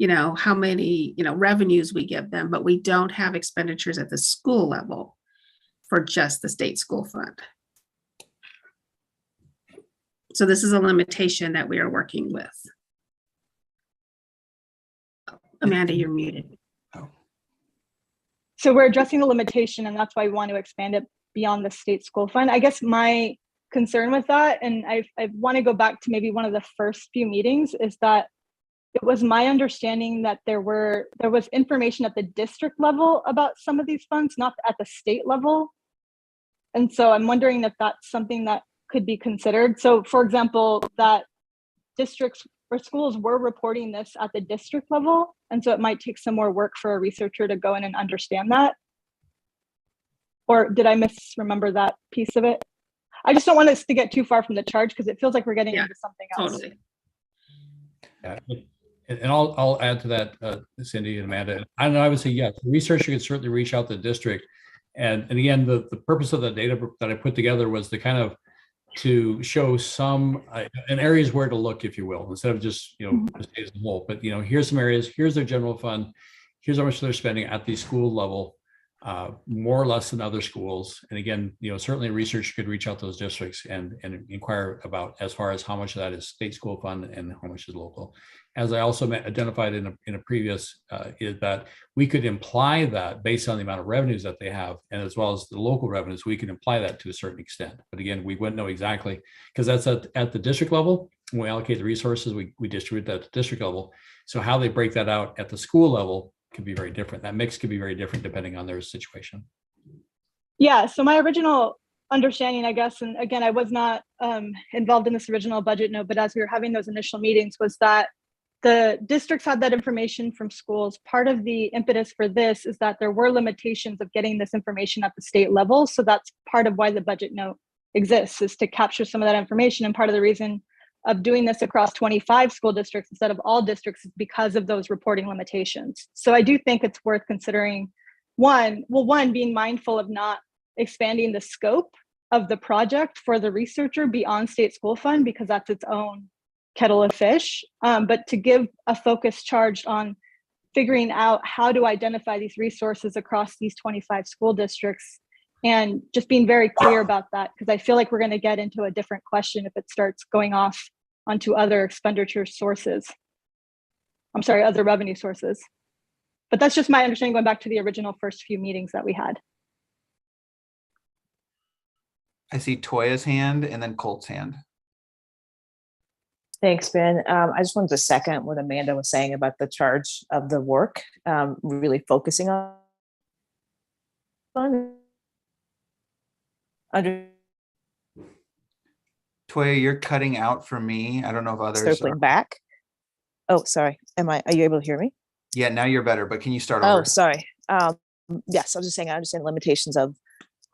how many, revenues we give them, but we don't have expenditures at the school level for just the state school fund. So this is a limitation that we are working with. Amanda, you're muted. So we're addressing the limitation, and that's why we want to expand it beyond the state school fund. I guess my concern with that, and I want to go back to maybe one of the first few meetings, is that it was my understanding that there was information at the district level about some of these funds, not at the state level. And so I'm wondering if that's something that could be considered. So for example, that districts or schools were reporting this at the district level. And so it might take some more work for a researcher to go in and understand that. Or did I misremember that piece of it? I just don't want us to get too far from the charge because it feels like we're getting into something else. Totally. Yeah. And I'll add to that, Cindy and Amanda. I would say, yes, the researcher could certainly reach out to the district. And again, the purpose of the data that I put together was to show some in areas where to look, if you will, instead of just, the state as a whole. But, here's some areas, here's their general fund, here's how much they're spending at the school level, more or less than other schools. And again, certainly research could reach out to those districts and inquire about as far as how much of that is state school fund and how much is local. As I also identified in a previous, is that we could imply that based on the amount of revenues that they have, and as well as the local revenues, we can imply that to a certain extent. But again, we wouldn't know exactly, because that's at the district level. When we allocate the resources, we distribute that at the district level. So how they break that out at the school level could be very different. That mix could be very different depending on their situation. Yeah, so my original understanding, I guess, and again, I was not involved in this original budget note, but as we were having those initial meetings, was that the districts had that information from schools. Part of the impetus for this is that there were limitations of getting this information at the state level. So that's part of why the budget note exists, is to capture some of that information. And part of the reason of doing this across 25 school districts instead of all districts is because of those reporting limitations. So I do think it's worth considering one, being mindful of not expanding the scope of the project for the researcher beyond state school fund, because that's its own kettle of fish, but to give a focus charge on figuring out how to identify these resources across these 25 school districts, and just being very clear about that, because I feel like we're going to get into a different question if it starts going off onto other expenditure sources. I'm sorry, other revenue sources. But that's just my understanding going back to the original first few meetings that we had. I see Toya's hand and then Colt's hand. Thanks, Ben. I just wanted to second what Amanda was saying about the charge of the work, really focusing on Toya, you're cutting out for me. I don't know if others circling back. Oh, sorry. Are you able to hear me? Yeah, now you're better, but can you start over? Oh, sorry. Yes, I was just saying I understand limitations of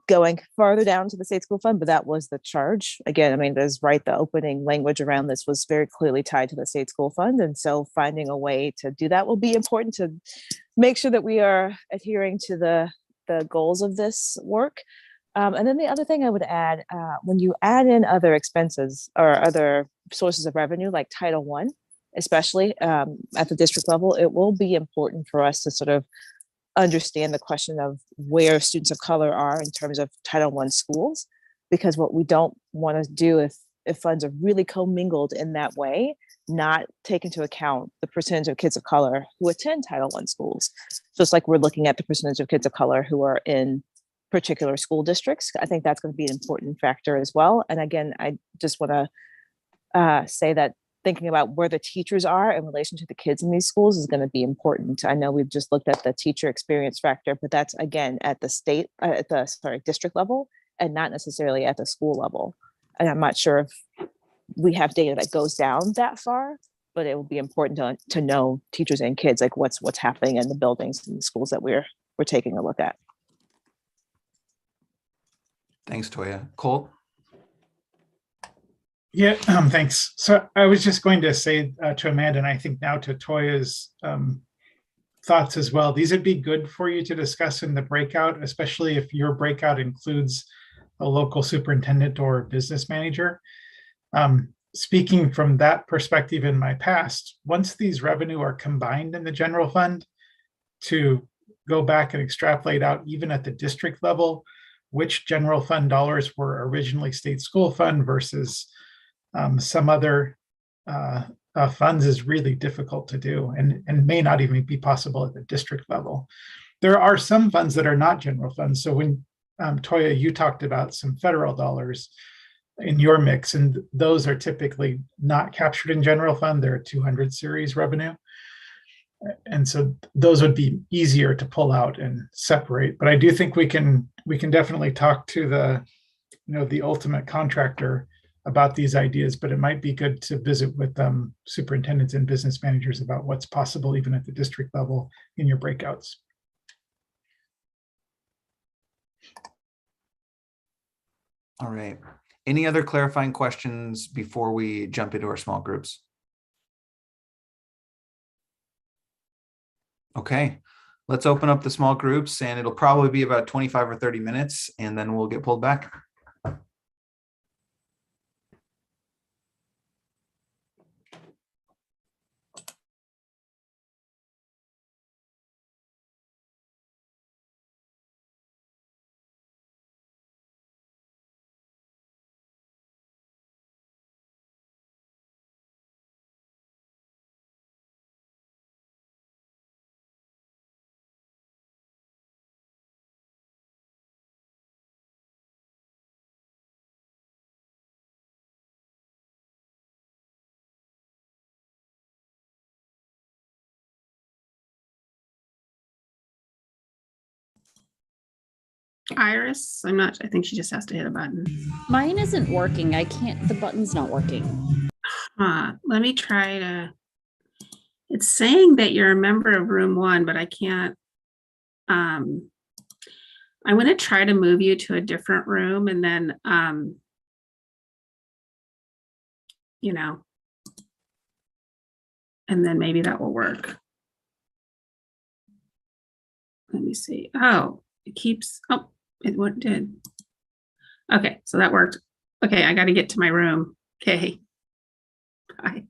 going farther down to the state school fund, but that was the charge. Again, I mean, there's right, the opening language around this was very clearly tied to the state school fund. And so finding a way to do that will be important to make sure that we are adhering to the goals of this work. And then the other thing I would add, when you add in other expenses or other sources of revenue like Title I, especially at the district level, it will be important for us to sort of understand the question of where students of color are in terms of Title I schools, because what we don't want to do if funds are really commingled in that way, not take into account the percentage of kids of color who attend Title I schools. Just like we're looking at the percentage of kids of color who are in particular school districts. I think that's going to be an important factor as well. And again, I just want to say that thinking about where the teachers are in relation to the kids in these schools is going to be important. I know we've just looked at the teacher experience factor, but that's again at the district level and not necessarily at the school level. And I'm not sure if we have data that goes down that far, but it will be important to know teachers and kids, like what's happening in the buildings and the schools that we're taking a look at. Thanks, Toya. Colt? Yeah, thanks. So I was just going to say to Amanda, and I think now to Toya's thoughts as well, these would be good for you to discuss in the breakout, especially if your breakout includes a local superintendent or business manager. Speaking from that perspective in my past, once these revenue are combined in the general fund, to go back and extrapolate out even at the district level, which general fund dollars were originally state school fund versus some other funds is really difficult to do and may not even be possible at the district level. There are some funds that are not general funds. So when Toya, you talked about some federal dollars in your mix, and those are typically not captured in general fund. They're 200 series revenue. And so those would be easier to pull out and separate. But I do think we can definitely talk to the ultimate contractor about these ideas, but it might be good to visit with superintendents and business managers about what's possible even at the district level in your breakouts. All right. Any other clarifying questions before we jump into our small groups? Okay, let's open up the small groups, and it'll probably be about 25 or 30 minutes, and then we'll get pulled back. Iris, I think she just has to hit a button. Mine isn't working. I can't, the button's not working. Let me try to, it's saying that you're a member of room 1, but I can't. I'm going to try to move you to a different room and then, and then maybe that will work. Let me see. Oh, it keeps, it did. Okay, so that worked. Okay, I got to get to my room. Okay. Bye.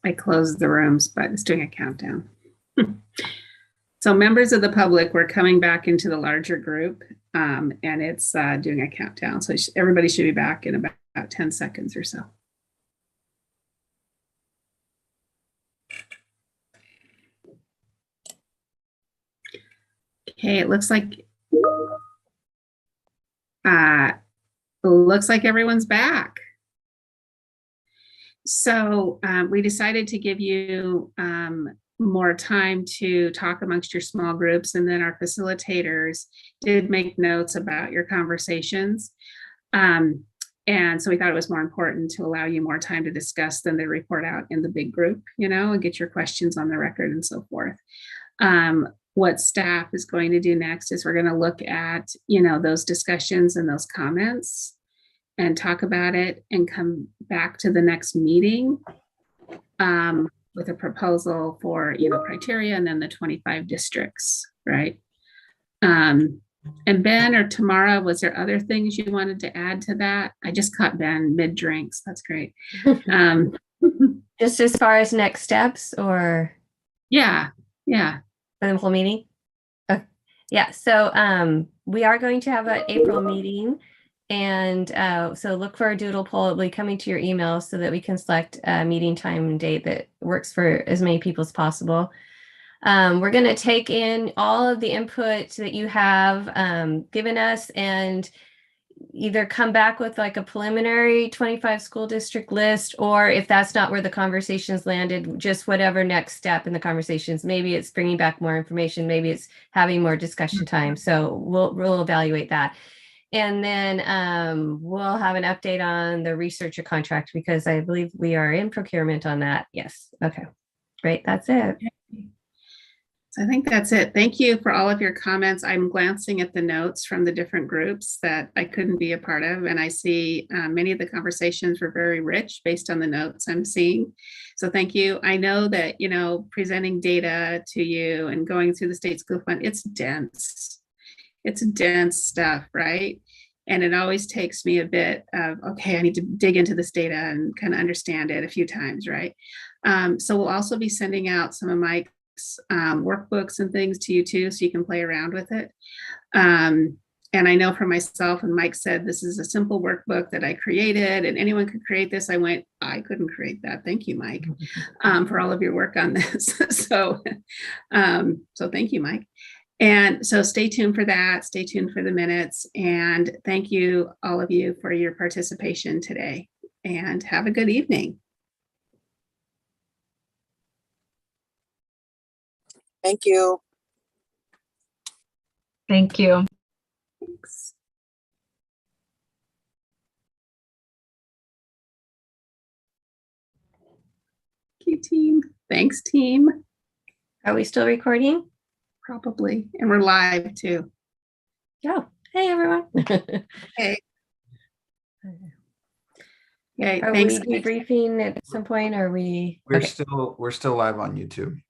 I closed the rooms, but it's doing a countdown. So members of the public, we're coming back into the larger group, and it's doing a countdown. So everybody should be back in about 10 seconds or so. Okay, it looks like everyone's back. So we decided to give you more time to talk amongst your small groups, and then our facilitators did make notes about your conversations. And so we thought it was more important to allow you more time to discuss than to report out in the big group, you know, and get your questions on the record and so forth. What staff is going to do next is we're going to look at, you know, those discussions and those comments and talk about it and come back to the next meeting with a proposal for, you know, criteria and then the 25 districts, right? And Ben or Tamara, was there other things you wanted to add to that? I just caught Ben mid-drinks. That's great. Just as far as next steps, or? Yeah. For the whole meeting? Yeah, so we are going to have an April meeting, and so look for a doodle poll. It'll be coming to your email so that we can select a meeting time and date that works for as many people as possible. We're going to take in all of the input that you have given us and either come back with like a preliminary 25 school district list, or if that's not where the conversations landed, just whatever next step in the conversations. Maybe it's bringing back more information, maybe it's having more discussion time. So we'll evaluate that. And then we'll have an update on the researcher contract, because I believe we are in procurement on that. Yes. Okay, great. That's it. I think that's it. Thank you for all of your comments. I'm glancing at the notes from the different groups that I couldn't be a part of, and I see many of the conversations were very rich based on the notes I'm seeing. So thank you. I know that, you know, presenting data to you and going through the State School Fund, it's dense. It's dense stuff, right? And it always takes me a bit of, okay, I need to dig into this data and kind of understand it a few times, right? So we'll also be sending out some of my workbooks and things to you too, so you can play around with it. And I know for myself, and Mike said, this is a simple workbook that I created and anyone could create this. I went, I couldn't create that. Thank you, Mike, for all of your work on this. So thank you, Mike. And so stay tuned for that. Stay tuned for the minutes. And thank you, all of you, for your participation today. And have a good evening. Thank you. Thank you. Thanks. Thank you, team. Thanks, team. Are we still recording? Probably. And we're live too. Oh, hey, everyone. Hey. Okay, Are thanks. we debriefing at some point? Or are we? We're Okay. still live on YouTube.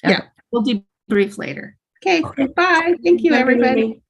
Yeah, we'll debrief later. Okay, bye. Thank you, Have a good everybody. evening.